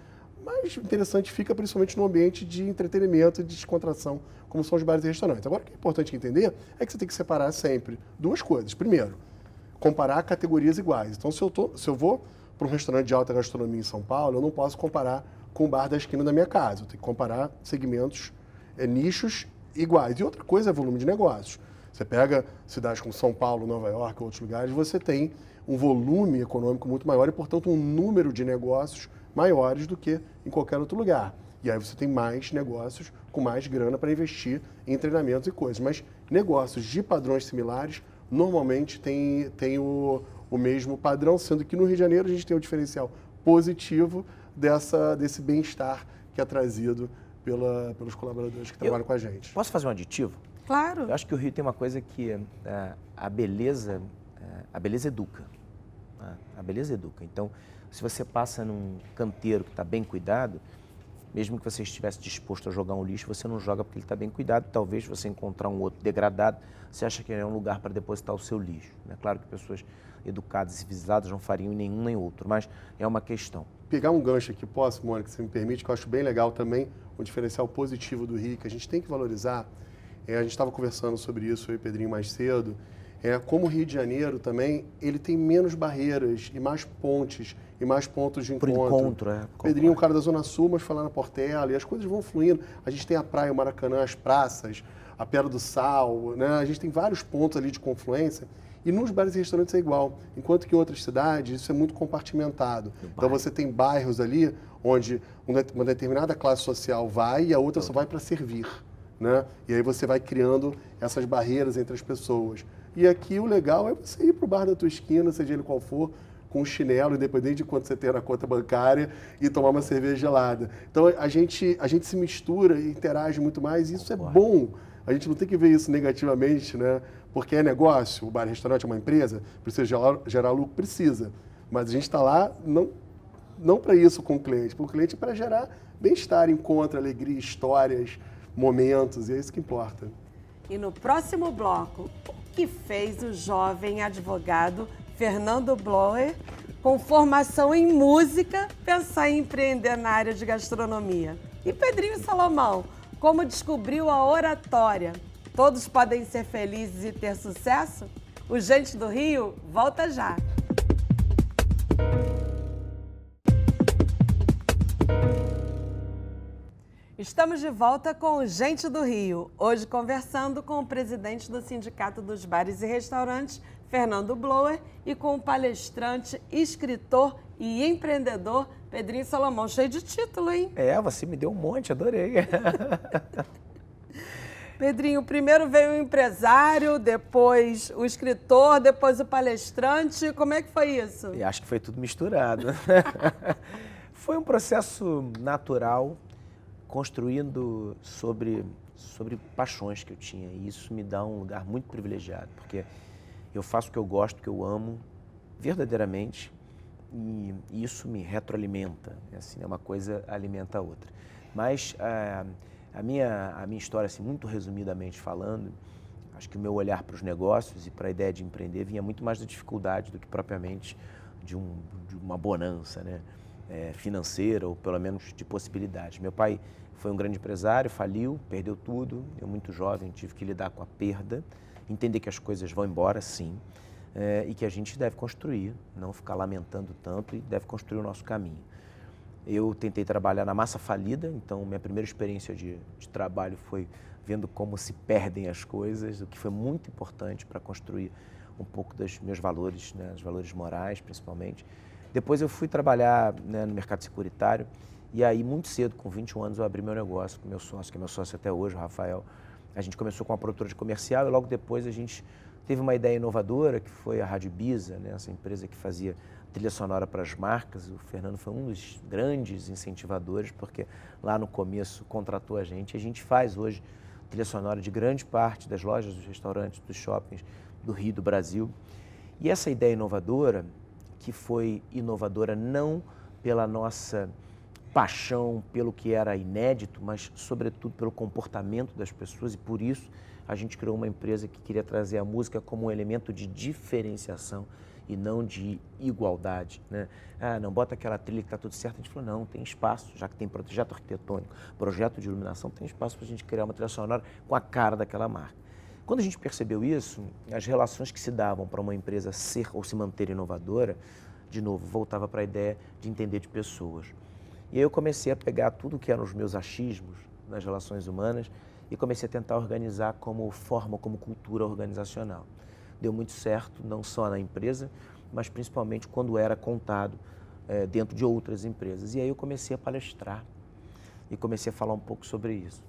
mais interessante fica, principalmente no ambiente de entretenimento e de descontração, como são os bares e restaurantes. Agora, o que é importante entender é que você tem que separar sempre duas coisas. Primeiro, comparar categorias iguais. Então, se eu vou para um restaurante de alta gastronomia em São Paulo, eu não posso comparar com o bar da esquina da minha casa. Eu tenho que comparar segmentos, nichos iguais. E outra coisa é volume de negócios. Você pega cidades como São Paulo, Nova York, outros lugares, você tem um volume econômico muito maior e, portanto, um número de negócios maiores do que em qualquer outro lugar. E aí você tem mais negócios com mais grana para investir em treinamentos e coisas. Mas negócios de padrões similares normalmente têm o mesmo padrão, sendo que no Rio de Janeiro a gente tem um diferencial positivo desse bem-estar que é trazido pelos colaboradores que trabalham com a gente. Posso fazer um aditivo? Claro. Eu acho que o Rio tem uma coisa que a beleza educa. A beleza educa. Então, se você passa num canteiro que está bem cuidado, mesmo que você estivesse disposto a jogar um lixo, você não joga porque ele está bem cuidado. Talvez você encontrar um outro degradado, você acha que é um lugar para depositar o seu lixo. É claro que pessoas educadas e civilizadas não fariam nenhum nem outro, mas é uma questão. Pegar um gancho aqui, posso, Mônica, se me permite, que eu acho bem legal também, um diferencial positivo do Rio, que a gente tem que valorizar. A gente estava conversando sobre isso, eu e o Pedrinho, mais cedo. Como o Rio de Janeiro também, ele tem menos barreiras e mais pontes e mais pontos de encontro. Pedrinho é um cara da Zona Sul, mas foi lá na Portela, e as coisas vão fluindo. A gente tem a praia, o Maracanã, as praças, a Pedra do Sal, né? A gente tem vários pontos ali de confluência. E nos bares e restaurantes é igual, enquanto que em outras cidades isso é muito compartimentado. Então você tem bairros ali onde uma determinada classe social vai e a outra só vai para servir, né? E aí você vai criando essas barreiras entre as pessoas. E aqui o legal é você ir para o bar da tua esquina, seja ele qual for, com um chinelo, independente de quanto você tem na conta bancária, e tomar uma cerveja gelada. Então a gente se mistura e interage muito mais, e isso é bom. A gente não tem que ver isso negativamente, né? Porque é negócio, o bar e restaurante é uma empresa, precisa gerar lucro, precisa. Mas a gente está lá não para isso com o cliente, para o cliente para gerar bem-estar, encontro, alegria, histórias, momentos, e é isso que importa. E no próximo bloco, o que fez o jovem advogado Fernando Bloer, com formação em música, pensar em empreender na área de gastronomia? E Pedrinho Salomão, como descobriu a oratória? Todos podem ser felizes e ter sucesso? O Gente do Rio volta já! Estamos de volta com o Gente do Rio, hoje conversando com o presidente do Sindicato dos Bares e Restaurantes, Fernando Bloer, e com o palestrante, escritor e empreendedor Pedrinho Salomão. Cheio de título, hein? Você me deu um monte, adorei. Pedrinho, primeiro veio o empresário, depois o escritor, depois o palestrante. Como é que foi isso? Eu acho que foi tudo misturado. Foi um processo natural, construindo sobre paixões que eu tinha. E isso me dá um lugar muito privilegiado, porque eu faço o que eu gosto, o que eu amo, verdadeiramente, e isso me retroalimenta. Assim, uma coisa alimenta a outra. Mas a minha história, assim, muito resumidamente falando, acho que o meu olhar para os negócios e para a ideia de empreender vinha muito mais da dificuldade do que propriamente de uma bonança, né? Financeira ou pelo menos de possibilidades. Meu pai foi um grande empresário, faliu, perdeu tudo. Eu, muito jovem, tive que lidar com a perda, entender que as coisas vão embora, sim, e que a gente deve construir, não ficar lamentando tanto e deve construir o nosso caminho. Eu tentei trabalhar na massa falida, então minha primeira experiência de trabalho foi vendo como se perdem as coisas, o que foi muito importante para construir um pouco dos meus valores, né, os valores morais principalmente. Depois eu fui trabalhar, né, no mercado securitário e aí muito cedo, com 21 anos, eu abri meu negócio com meu sócio, que é meu sócio até hoje, o Rafael. A gente começou com uma produtora de comercial e logo depois a gente teve uma ideia inovadora, que foi a Rádio Ibiza, né, essa empresa que fazia trilha sonora para as marcas. O Fernando foi um dos grandes incentivadores, porque lá no começo contratou a gente faz hoje trilha sonora de grande parte das lojas, dos restaurantes, dos shoppings do Rio, do Brasil. E essa ideia inovadora, que foi inovadora não pela nossa paixão, pelo que era inédito, mas sobretudo pelo comportamento das pessoas, e por isso a gente criou uma empresa que queria trazer a música como um elemento de diferenciação e não de igualdade, né? Não, bota aquela trilha que está tudo certo. A gente falou, não, tem espaço, já que tem projeto arquitetônico, projeto de iluminação, tem espaço para a gente criar uma trilha sonora com a cara daquela marca. Quando a gente percebeu isso, as relações que se davam para uma empresa ser ou se manter inovadora, de novo, voltava para a ideia de entender de pessoas. E aí eu comecei a pegar tudo que eram os meus achismos nas relações humanas e comecei a tentar organizar como forma, como cultura organizacional. Deu muito certo, não só na empresa, mas principalmente quando era contado dentro de outras empresas. E aí eu comecei a palestrar e comecei a falar um pouco sobre isso.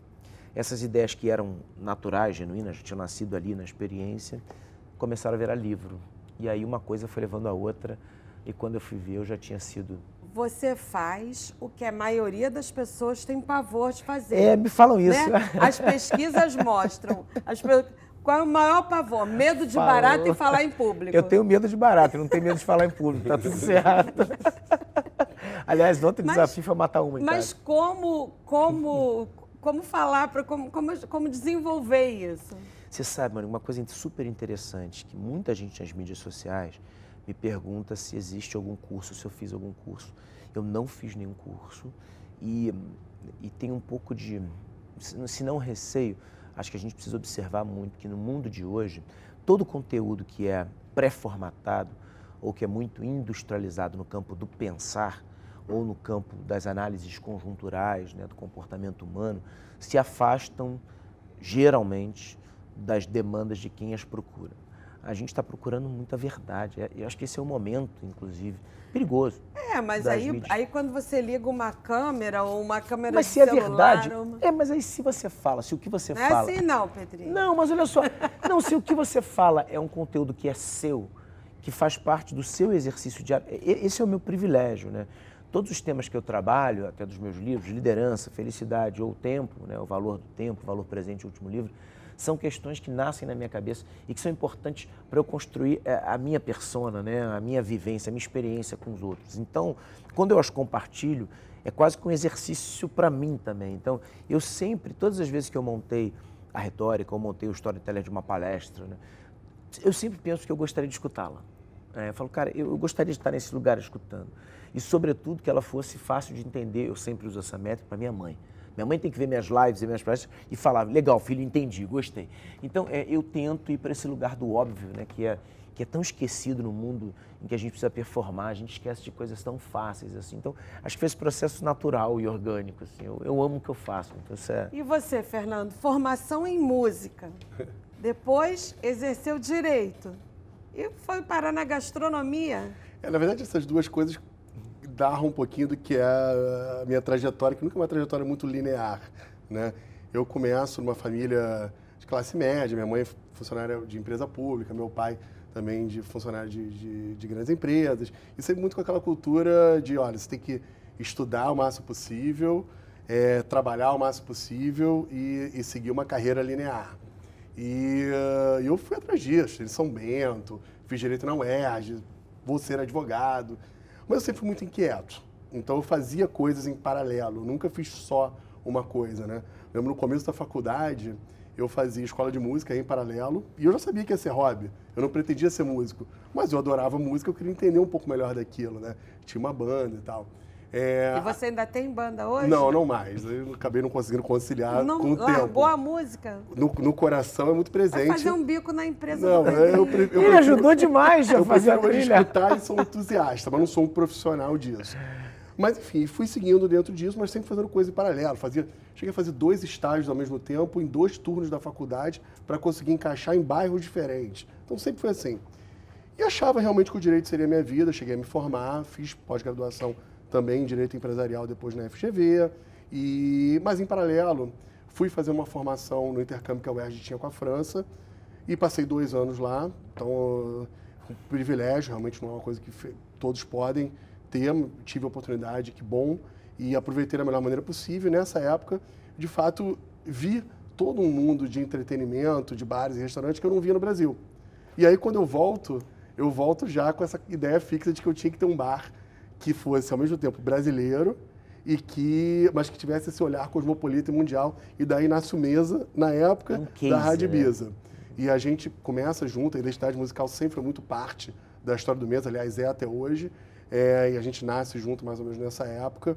Essas ideias que eram naturais, genuínas, tinham nascido ali na experiência, começaram a virar livro. E aí uma coisa foi levando a outra, e quando eu fui ver, eu já tinha sido... Você faz o que a maioria das pessoas tem pavor de fazer. Me falam isso. Né? As pesquisas mostram. Qual é o maior pavor? Medo de barata e falar em público. Eu tenho medo de barata, eu não tenho medo de falar em público, tá tudo certo. Aliás, outro desafio foi matar uma em casa. Mas como falar, como desenvolver isso? Você sabe, mano, uma coisa super interessante, que muita gente nas mídias sociais me pergunta se existe algum curso, se eu fiz algum curso. Eu não fiz nenhum curso e tem um pouco de, se não receio, acho que a gente precisa observar muito que no mundo de hoje, todo conteúdo que é pré-formatado ou que é muito industrializado no campo do pensar ou no campo das análises conjunturais, né, do comportamento humano, se afastam geralmente das demandas de quem as procura. A gente está procurando muita verdade. Eu acho que esse é um momento, inclusive, perigoso. Mas aí quando você liga uma câmera ou uma câmera mas de se celular... é verdade... Mas aí se você fala, se o que você fala... Não é assim não, Pedrinho. Não, mas olha só. Não, se o que você fala é um conteúdo que é seu, que faz parte do seu exercício diário, esse é o meu privilégio, né? Todos os temas que eu trabalho, até dos meus livros, liderança, felicidade ou tempo, né? O valor do tempo, o valor presente, o último livro, são questões que nascem na minha cabeça e que são importantes para eu construir a minha persona, né? A minha vivência, a minha experiência com os outros. Então, quando eu as compartilho, é quase que um exercício para mim também. Então, eu sempre, todas as vezes que eu montei a retórica, ou montei o storytelling de uma palestra, né? Eu sempre penso que eu gostaria de escutá-la. Eu falo, cara, eu gostaria de estar nesse lugar escutando. E, sobretudo, que ela fosse fácil de entender. Eu sempre uso essa métrica para minha mãe. Minha mãe tem que ver minhas lives e minhas palestras e falar, legal, filho, entendi, gostei. Então, eu tento ir para esse lugar do óbvio, né, que é tão esquecido no mundo em que a gente precisa performar, a gente esquece de coisas tão fáceis, assim. Então, acho que foi esse processo natural e orgânico, assim. Eu amo o que eu faço. Então, isso é... E você, Fernando? Formação em música. Depois, exerceu direito. E foi parar na gastronomia. Na verdade, essas duas coisas narra um pouquinho do que é a minha trajetória, que nunca é uma trajetória muito linear, né? Eu começo numa família de classe média, minha mãe é funcionária de empresa pública, meu pai também de funcionário de grandes empresas, e sempre muito com aquela cultura de, olha, você tem que estudar o máximo possível, trabalhar o máximo possível e seguir uma carreira linear. E eu fui atrás disso, em São Bento, fiz direito na UERJ, vou ser advogado, mas eu sempre fui muito inquieto. Então eu fazia coisas em paralelo, nunca fiz só uma coisa, né? Lembro no começo da faculdade, eu fazia escola de música em paralelo e eu já sabia que ia ser hobby, eu não pretendia ser músico, mas eu adorava música, eu queria entender um pouco melhor daquilo, né? Tinha uma banda e tal. E você ainda tem banda hoje? Não, não mais. Eu acabei não conseguindo conciliar com o tempo. Largou a música? No coração é muito presente. Vai fazer um bico na empresa. Não, ele ajudou demais a fazer a trilha. Eu escutar e sou entusiasta, mas não sou um profissional disso. Mas, enfim, fui seguindo dentro disso, mas sempre fazendo coisa em paralelo. Cheguei a fazer 2 estágios ao mesmo tempo, em 2 turnos da faculdade, para conseguir encaixar em bairros diferentes. Então, sempre foi assim. E achava realmente que o direito seria a minha vida. Cheguei a me formar, fiz pós-graduação também em Direito Empresarial depois na FGV, mas em paralelo fui fazer uma formação no intercâmbio que a UERJ tinha com a França e passei 2 anos lá, então um privilégio, realmente não é uma coisa que todos podem ter, tive a oportunidade, que bom, e aproveitei da melhor maneira possível. Nessa época, de fato, vi todo um mundo de entretenimento, de bares e restaurantes que eu não via no Brasil. E aí quando eu volto já com essa ideia fixa de que eu tinha que ter um bar que fosse, ao mesmo tempo, brasileiro, mas que tivesse esse olhar cosmopolita e mundial. E daí nasce o Mesa, na época da Rádio Ibiza. E a gente começa junto, a identidade musical sempre foi muito parte da história do Mesa, aliás, é até hoje. E a gente nasce junto mais ou menos nessa época.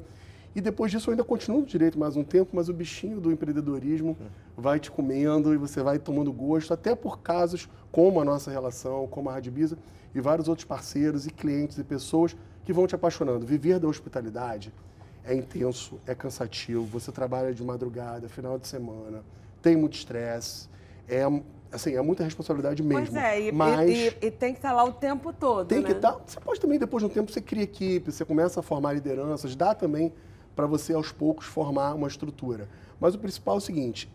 E depois disso eu ainda continuo no direito mais um tempo, mas o bichinho do empreendedorismo vai te comendo e você vai tomando gosto, até por casos como a nossa relação, como a Rádio Ibiza, e vários outros parceiros e clientes e pessoas que vão te apaixonando. Viver da hospitalidade é intenso, é cansativo, você trabalha de madrugada, final de semana, tem muito estresse, é muita responsabilidade mesmo. Pois é, mas e tem que estar lá o tempo todo, tem né? que estar. Você pode também, depois de um tempo, você cria equipe, você começa a formar lideranças, dá também para você, aos poucos, formar uma estrutura. Mas o principal é o seguinte,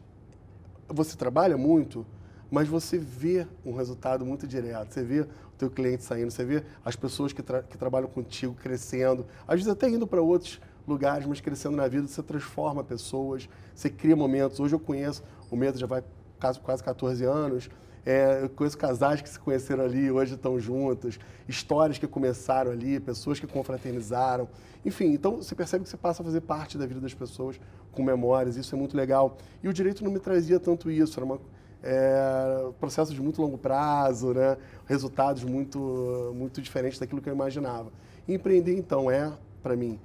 você trabalha muito, mas você vê um resultado muito direto, você vê o teu cliente saindo, você vê as pessoas que trabalham contigo crescendo, às vezes até indo para outros lugares, mas crescendo na vida, você transforma pessoas, você cria momentos. Hoje eu conheço, o Mesa já vai quase 14 anos, eu conheço casais que se conheceram ali, hoje estão juntos, histórias que começaram ali, pessoas que confraternizaram, enfim, então você percebe que você passa a fazer parte da vida das pessoas com memórias, isso é muito legal. E o direito não me trazia tanto isso, era processos de muito longo prazo, né? Resultados muito diferentes daquilo que eu imaginava. E empreender, então, para mim,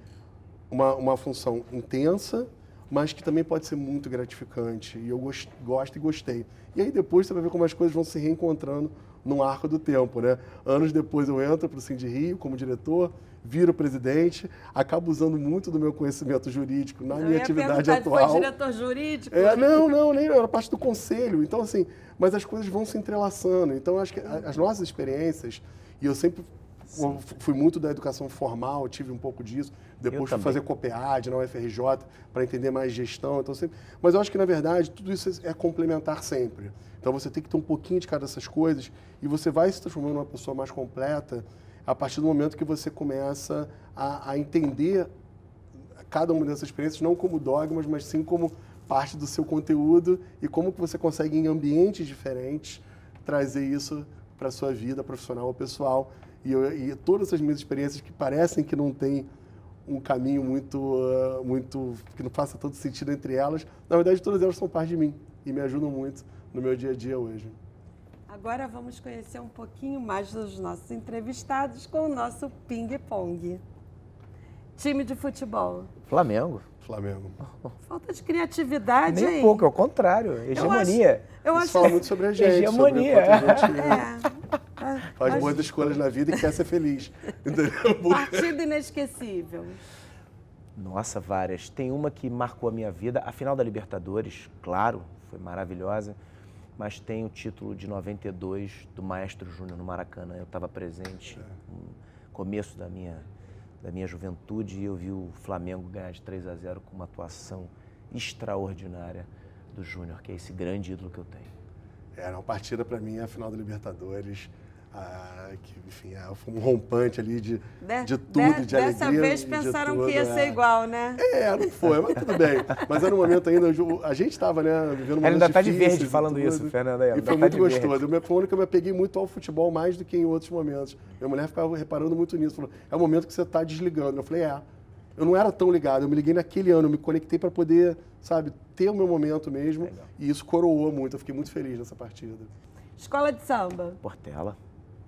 uma função intensa, mas que também pode ser muito gratificante. E eu gosto e gostei. E aí depois você vai ver como as coisas vão se reencontrando no arco do tempo, né? Anos depois eu entro para o Cindy Rio como diretor, viro presidente, acabo usando muito do meu conhecimento jurídico na minha atividade atual. Foi diretor jurídico? Não, nem era parte do conselho. Então, assim, mas as coisas vão se entrelaçando. Então, acho que as nossas experiências, e eu sempre fui muito da educação formal, tive um pouco disso. Depois fui fazer COPEAD na UFRJ para entender mais gestão. Então, mas eu acho que, na verdade, tudo isso é complementar sempre. Então, você tem que ter um pouquinho de cada dessas coisas e você vai se transformando numa pessoa mais completa a partir do momento que você começa a entender cada uma dessas experiências, não como dogmas, mas sim como parte do seu conteúdo e como que você consegue, em ambientes diferentes, trazer isso para a sua vida profissional ou pessoal. E todas as minhas experiências que parecem que não tem um caminho muito que não faça todo sentido entre elas, na verdade todas elas são parte de mim e me ajudam muito no meu dia a dia hoje. Agora vamos conhecer um pouquinho mais dos nossos entrevistados com o nosso ping-pong. Time de futebol. Flamengo. Falta de criatividade, Nem um pouco, é o contrário. Hegemonia. Eu acho Isso fala muito sobre a gente. Hegemonia. Sobre faz boas escolhas na vida e quer ser feliz. Partida inesquecível. Nossa, várias. Tem uma que marcou a minha vida, a final da Libertadores, claro, foi maravilhosa, mas tem o título de 92 do Maestro Júnior no Maracanã. Eu estava presente no começo da minha juventude, e eu vi o Flamengo ganhar de 3-0 com uma atuação extraordinária do Júnior, que é esse grande ídolo que eu tenho. Era uma partida, para mim, a final da Libertadores, que, enfim, foi um rompante ali de tudo, de alegria. Dessa vez pensaram que ia ser igual, né? Não foi, mas tudo bem. Mas era um momento ainda, a gente estava, né, vivendo Ela ainda está de difíceis verde falando isso, Fernanda. E foi muito gostoso. Foi o único que eu me apeguei muito ao futebol, mais do que em outros momentos. Minha mulher ficava reparando muito nisso. Falou, é o momento que você está desligando. Eu falei, eu não era tão ligado, eu me liguei naquele ano, eu me conectei para poder, sabe, ter o meu momento mesmo. Legal. E isso coroou muito, eu fiquei muito feliz nessa partida. Escola de samba? Portela.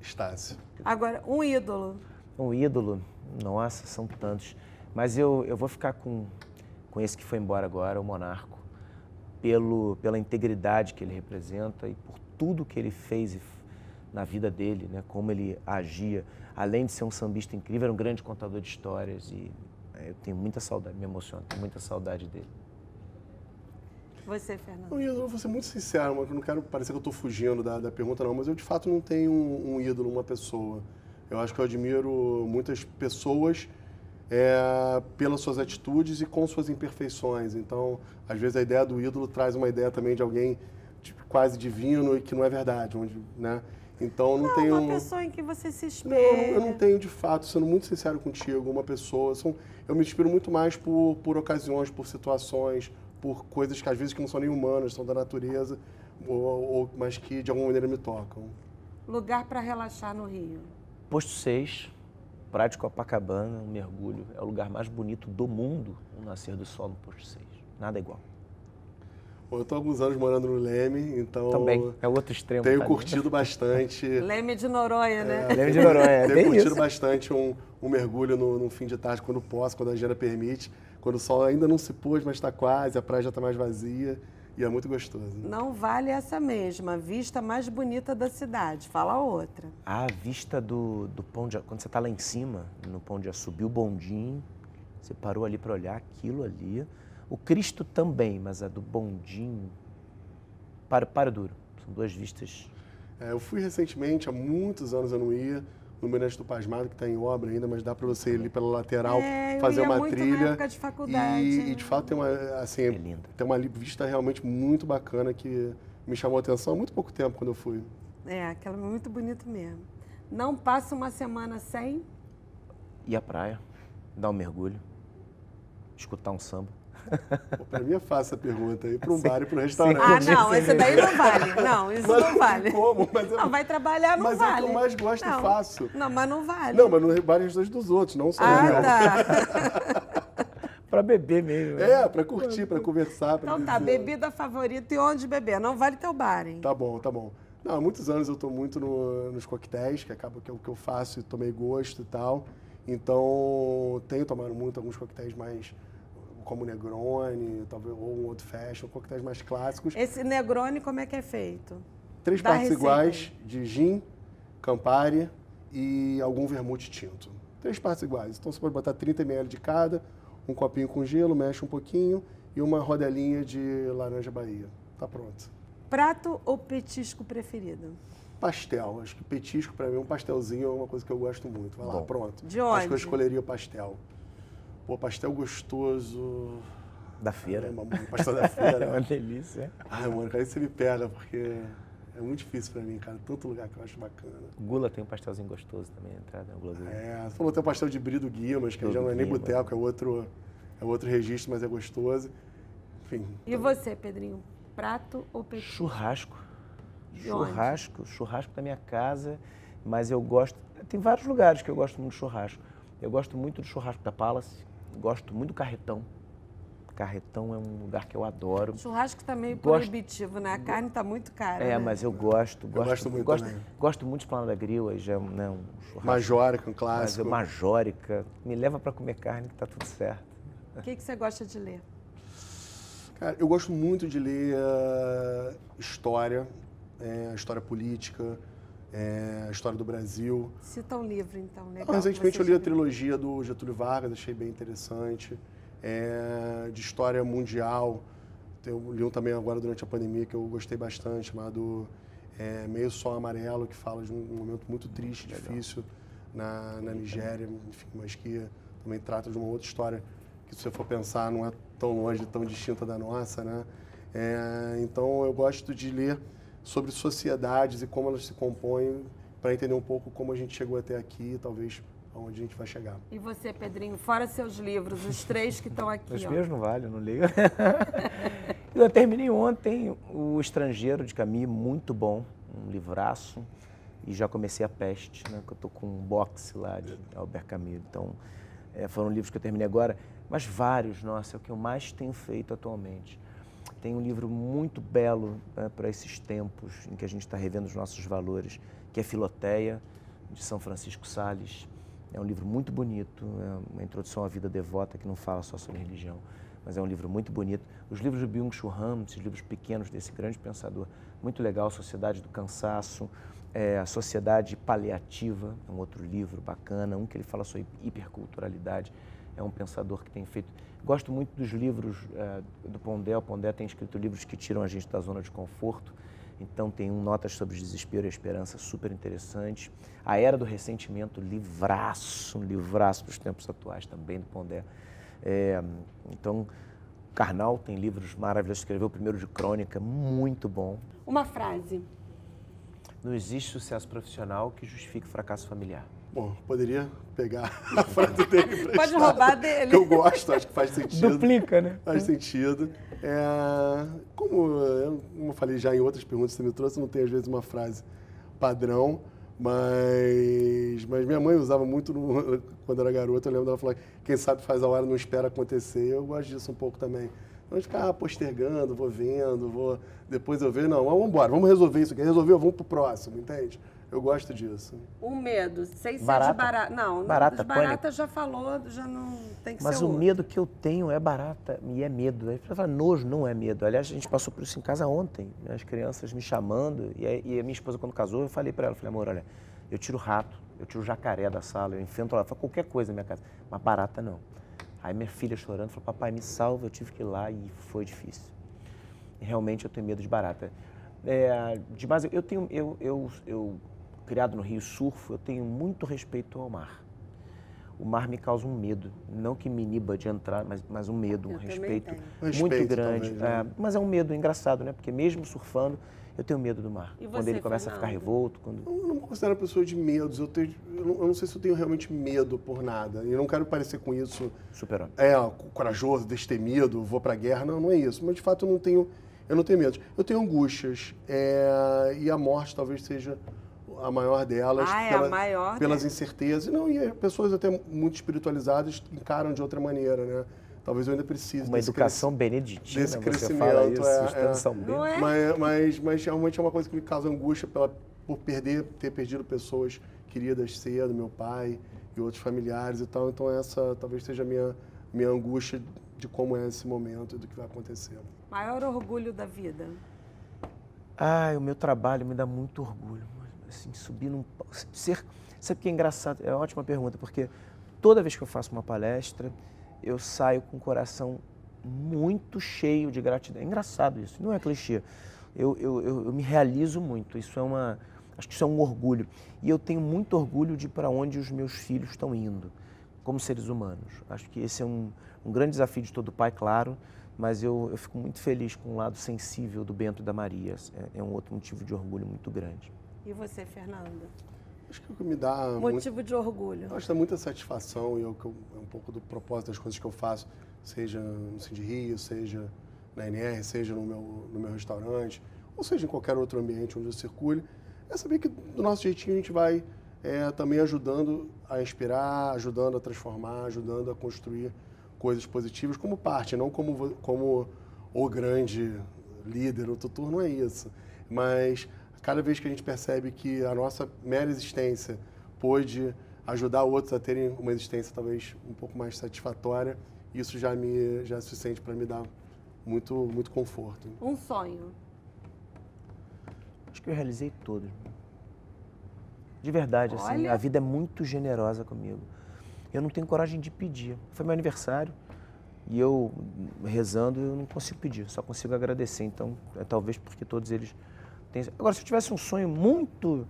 Estácio. Agora, um ídolo? Um ídolo? Nossa, são tantos. Mas eu vou ficar com esse que foi embora agora, o Monarco, pela integridade que ele representa e por tudo que ele fez na vida dele, né? Como ele agia. Além de ser um sambista incrível, era um grande contador de histórias e eu tenho muita saudade, me emociona, tenho muita saudade dele. Você, Fernando? Eu vou ser muito sincero, mas eu não quero parecer que eu estou fugindo da pergunta, não, mas eu de fato não tenho um ídolo, uma pessoa. Eu acho que eu admiro muitas pessoas pelas suas atitudes e com suas imperfeições. Então, às vezes a ideia do ídolo traz uma ideia também de alguém quase divino e que não é verdade, né? Então, não tenho... uma pessoa em que você se espelha. Eu não tenho, de fato, sendo muito sincero contigo, uma pessoa. Eu me inspiro muito mais por ocasiões, por situações, por coisas que às vezes que não são nem humanas, são da natureza, mas que de alguma maneira me tocam. Lugar para relaxar no Rio? Posto 6, Praia de Copacabana, um mergulho. É o lugar mais bonito do mundo, o nascer do sol no Posto 6. Nada igual. Bom, eu estou há alguns anos morando no Leme, então... Também, é outro extremo. Tenho curtido bastante... Leme de Noronha, né? Leme de Noronha, tenho curtido bastante um mergulho no fim de tarde, quando posso, quando a agenda permite. Quando o sol ainda não se pôs, mas está quase, a praia já está mais vazia e é muito gostoso. Não vale essa mesma, vista mais bonita da cidade. Fala outra. A vista do Pão de Açúcar, quando você está lá em cima, no Pão de Açúcar, subiu o bondinho, você parou ali para olhar aquilo ali. O Cristo também, mas a do bondinho, para duro. São duas vistas. Eu fui recentemente, há muitos anos eu não ia, no Mirante do Pasmado, que está em obra ainda, mas dá para você ir ali pela lateral, fazer uma trilha. Na época de faculdade. E de fato tem uma, assim, tem uma vista realmente muito bacana que me chamou a atenção há muito pouco tempo quando eu fui. Aquela é muito bonito mesmo. Não passa uma semana sem? Ir à praia, dar um mergulho, escutar um samba. Para mim é fácil a pergunta, ir para um bar e para um restaurante. Não, esse daí não vale. Não, isso mas não vale. Como? Não, vai trabalhar, não mas vale. Mas é o que eu mais gosto e faço. Não, mas não vale. Não, mas no bar e restaurante dos outros, não só Tá. Para beber mesmo. Para curtir, para conversar. Pra então tá, bebida favorita e onde beber. Não vale teu bar, hein? Tá bom. Não, há muitos anos eu estou muito nos coquetéis, que acaba que é o que eu faço e tomei gosto e tal. Então, tenho tomado muito alguns coquetéis mais... como Negroni, talvez, ou um outro fashion, coquetéis mais clássicos. Esse Negroni, como é que é feito? 3 partes iguais de gin, Campari e algum vermute tinto. 3 partes iguais. Então você pode botar 30 ml de cada, um copinho com gelo, mexe um pouquinho e uma rodelinha de laranja Bahia. Tá pronto. Prato ou petisco preferido? Pastel. Acho que petisco, para mim, um pastelzinho é uma coisa que eu gosto muito. Vai lá, pronto. De onde? Acho que eu escolheria o pastel. Pô, pastel gostoso... Da feira. Mano, pastel da feira. É uma delícia. Ai, mano, aí você me pega, porque é muito difícil pra mim, cara. Tanto lugar que eu acho bacana. Gula tem um pastelzinho gostoso também, entrada na Gula. Você falou que tem o pastel de brie do Guimas, que já não é nem boteco, é outro registro, mas é gostoso. Enfim. E você, Pedrinho? Prato ou petisco? Churrasco. De Churrasco da minha casa, mas eu gosto... Tem vários lugares que eu gosto muito de churrasco. Eu gosto muito do churrasco da Palace, gosto muito do Carretão. Carretão é um lugar que eu adoro. Churrasco tá meio proibitivo, né? A carne tá muito cara. Né? Mas eu gosto. Eu gosto muito também. Gosto muito de Esplanada Grill, aí já não um churrasco. Majorica, um clássico. Majorica. Me leva para comer carne que tá tudo certo. O que você gosta de ler? Cara, eu gosto muito de ler história, história política, a história do Brasil. Cita um livro, então, legal. Recentemente eu li a trilogia do Getúlio Vargas, achei bem interessante. De história mundial. Eu li um também agora durante a pandemia que eu gostei bastante, chamado Meio Sol Amarelo, que fala de um momento muito triste, difícil na Nigéria, enfim, mas que também trata de uma outra história que, se você for pensar, não é tão longe, tão distinta da nossa, né? Então, eu gosto de ler sobre sociedades e como elas se compõem para entender um pouco como a gente chegou até aqui e talvez aonde a gente vai chegar. E você, Pedrinho, fora seus livros, os 3 que estão aqui, Os ó. meus não valem, eu não ligo. Eu terminei ontem O Estrangeiro, de Camus, muito bom, um livraço. E já comecei A Peste, né, que eu estou com um box lá de Albert Camus. Então, foram livros que eu terminei agora, mas vários, nossa, é o que eu mais tenho feito atualmente. Tem um livro muito belo, né, para esses tempos em que a gente está revendo os nossos valores, que é Filoteia, de São Francisco Sales. É um livro muito bonito, é uma introdução à vida devota que não fala só sobre religião, mas é um livro muito bonito. Os livros do Byung-Chul Han, esses livros pequenos desse grande pensador, muito legal, Sociedade do Cansaço, A Sociedade Paliativa, é um outro livro bacana, um que ele fala sobre hiperculturalidade, é um pensador que tem feito... Gosto muito dos livros do Pondé. O Pondé tem escrito livros que tiram a gente da zona de conforto. Então tem Notas sobre o Desespero e a Esperança, super interessante. A Era do Ressentimento, livraço, um livraço dos tempos atuais também do Pondé. Então, Karnal tem livros maravilhosos, escreveu o primeiro de Crônica, muito bom. Uma frase. Não existe sucesso profissional que justifique fracasso familiar. Bom, poderia pegar a frase dele emprestada, Pode roubar dele. que eu gosto, acho que faz sentido. Duplica, né? Faz sentido. Como eu falei já em outras perguntas que você me trouxe, não tem às vezes uma frase padrão, mas minha mãe usava muito quando era garota. Eu lembro dela falar: quem sabe faz a hora, não espera acontecer. Eu gosto disso um pouco também. Não de ficar postergando, vou vendo, depois eu ver. Não, vamos embora, vamos resolver isso aqui. Resolveu, vamos pro próximo, entende? Eu gosto disso. Um medo, sem ser Barata. de barata. Não, Barata, barata já falou, já não tem que Mas ser o outro. medo que eu tenho é barata e é medo. A gente fala, nojo não é medo. Aliás, a gente passou por isso em casa ontem, né? As crianças me chamando, e a minha esposa, quando casou, eu falei para ela, amor, olha, eu tiro rato, eu tiro jacaré da sala, eu enfrento lá, qualquer coisa na minha casa, mas barata não. Aí minha filha chorando, falou, papai, me salva, eu tive que ir lá e foi difícil. E realmente eu tenho medo de barata. Demais, eu criado no Rio, surfo, eu tenho muito respeito ao mar. O mar me causa um medo, não que me iniba de entrar, mas um medo, um respeito muito grande. Talvez, né? Mas é um medo engraçado, né? Porque mesmo surfando, eu tenho medo do mar. E Quando você, ele começa a ficar Fernando? revolto, Eu não me considero uma pessoa de medos. Eu não sei se eu tenho realmente medo por nada. E eu não quero parecer com isso super-homem. Corajoso, destemido, vou pra guerra. Não, não é isso. Mas, de fato, eu não tenho medo. Eu tenho angústias. E a morte talvez seja a maior delas. A maior pelas delas. incertezas. Não, e pessoas até muito espiritualizadas encaram de outra maneira, né? Talvez eu ainda precise Uma educação beneditina, desse você crescimento, fala isso, estando São Bento. Não é? Mas realmente é uma coisa que me causa angústia por ter perdido pessoas queridas cedo, meu pai e outros familiares e tal. Então essa talvez seja a minha angústia de como é esse momento e do que vai acontecer. Maior orgulho da vida. O meu trabalho me dá muito orgulho. Assim, subir num... Sabe o que é engraçado? É uma ótima pergunta, porque toda vez que eu faço uma palestra, eu saio com o coração muito cheio de gratidão. É engraçado isso, não é clichê. Eu me realizo muito, acho que isso é um orgulho. E eu tenho muito orgulho de para onde os meus filhos estão indo, como seres humanos. Acho que esse é um grande desafio de todo pai, claro, mas eu fico muito feliz com o lado sensível do Bento e da Maria. É um outro motivo de orgulho muito grande. E você, Fernanda? Acho que o que me dá Motivo de orgulho. Eu acho que dá muita satisfação e é um pouco do propósito das coisas que eu faço, seja no Cindy Rio, seja na NR, seja no meu restaurante, ou seja em qualquer outro ambiente onde eu circule, é saber que do nosso jeitinho a gente vai também ajudando a inspirar, ajudando a transformar, ajudando a construir coisas positivas como parte, não como o grande líder, o tutor, não é isso. Mas cada vez que a gente percebe que a nossa mera existência pôde ajudar outros a terem uma existência talvez um pouco mais satisfatória, isso já é suficiente para me dar muito, muito conforto. Um sonho. Acho que eu realizei todos. De verdade, assim, Olha. a vida é muito generosa comigo. Eu não tenho coragem de pedir. Foi meu aniversário e eu, rezando, eu não consigo pedir, só consigo agradecer. Então, talvez porque todos eles têm... Agora, se eu tivesse um sonho muito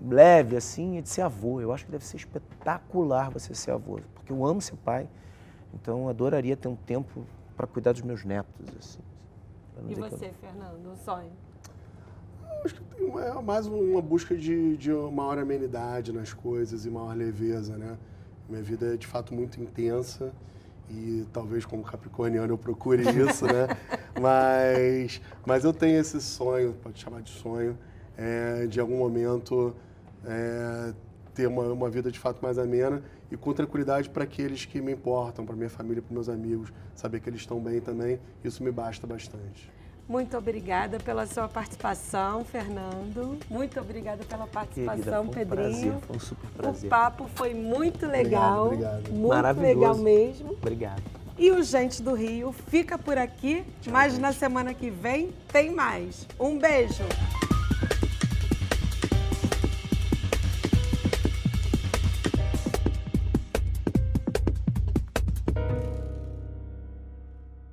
leve, assim, é de ser avô. Eu acho que deve ser espetacular você ser avô, porque eu amo ser pai, então eu adoraria ter um tempo para cuidar dos meus netos, assim. E você, Fernando, um sonho? Acho que é mais uma busca de maior amenidade nas coisas e maior leveza, né? Minha vida é, de fato, muito intensa e talvez como capricorniano eu procure isso, né? Mas eu tenho esse sonho, pode chamar de sonho, de algum momento ter uma vida, de fato, mais amena e com tranquilidade para aqueles que me importam, para minha família, para meus amigos, saber que eles estão bem também, isso me basta bastante. Muito obrigada pela sua participação, Fernando. Muito obrigada pela participação, Pedrinho. Foi um super prazer. O papo foi muito legal. Obrigado. Muito Maravilhoso. legal mesmo. Obrigado. E o Gente do Rio fica por aqui, mas na semana que vem tem mais. Um beijo!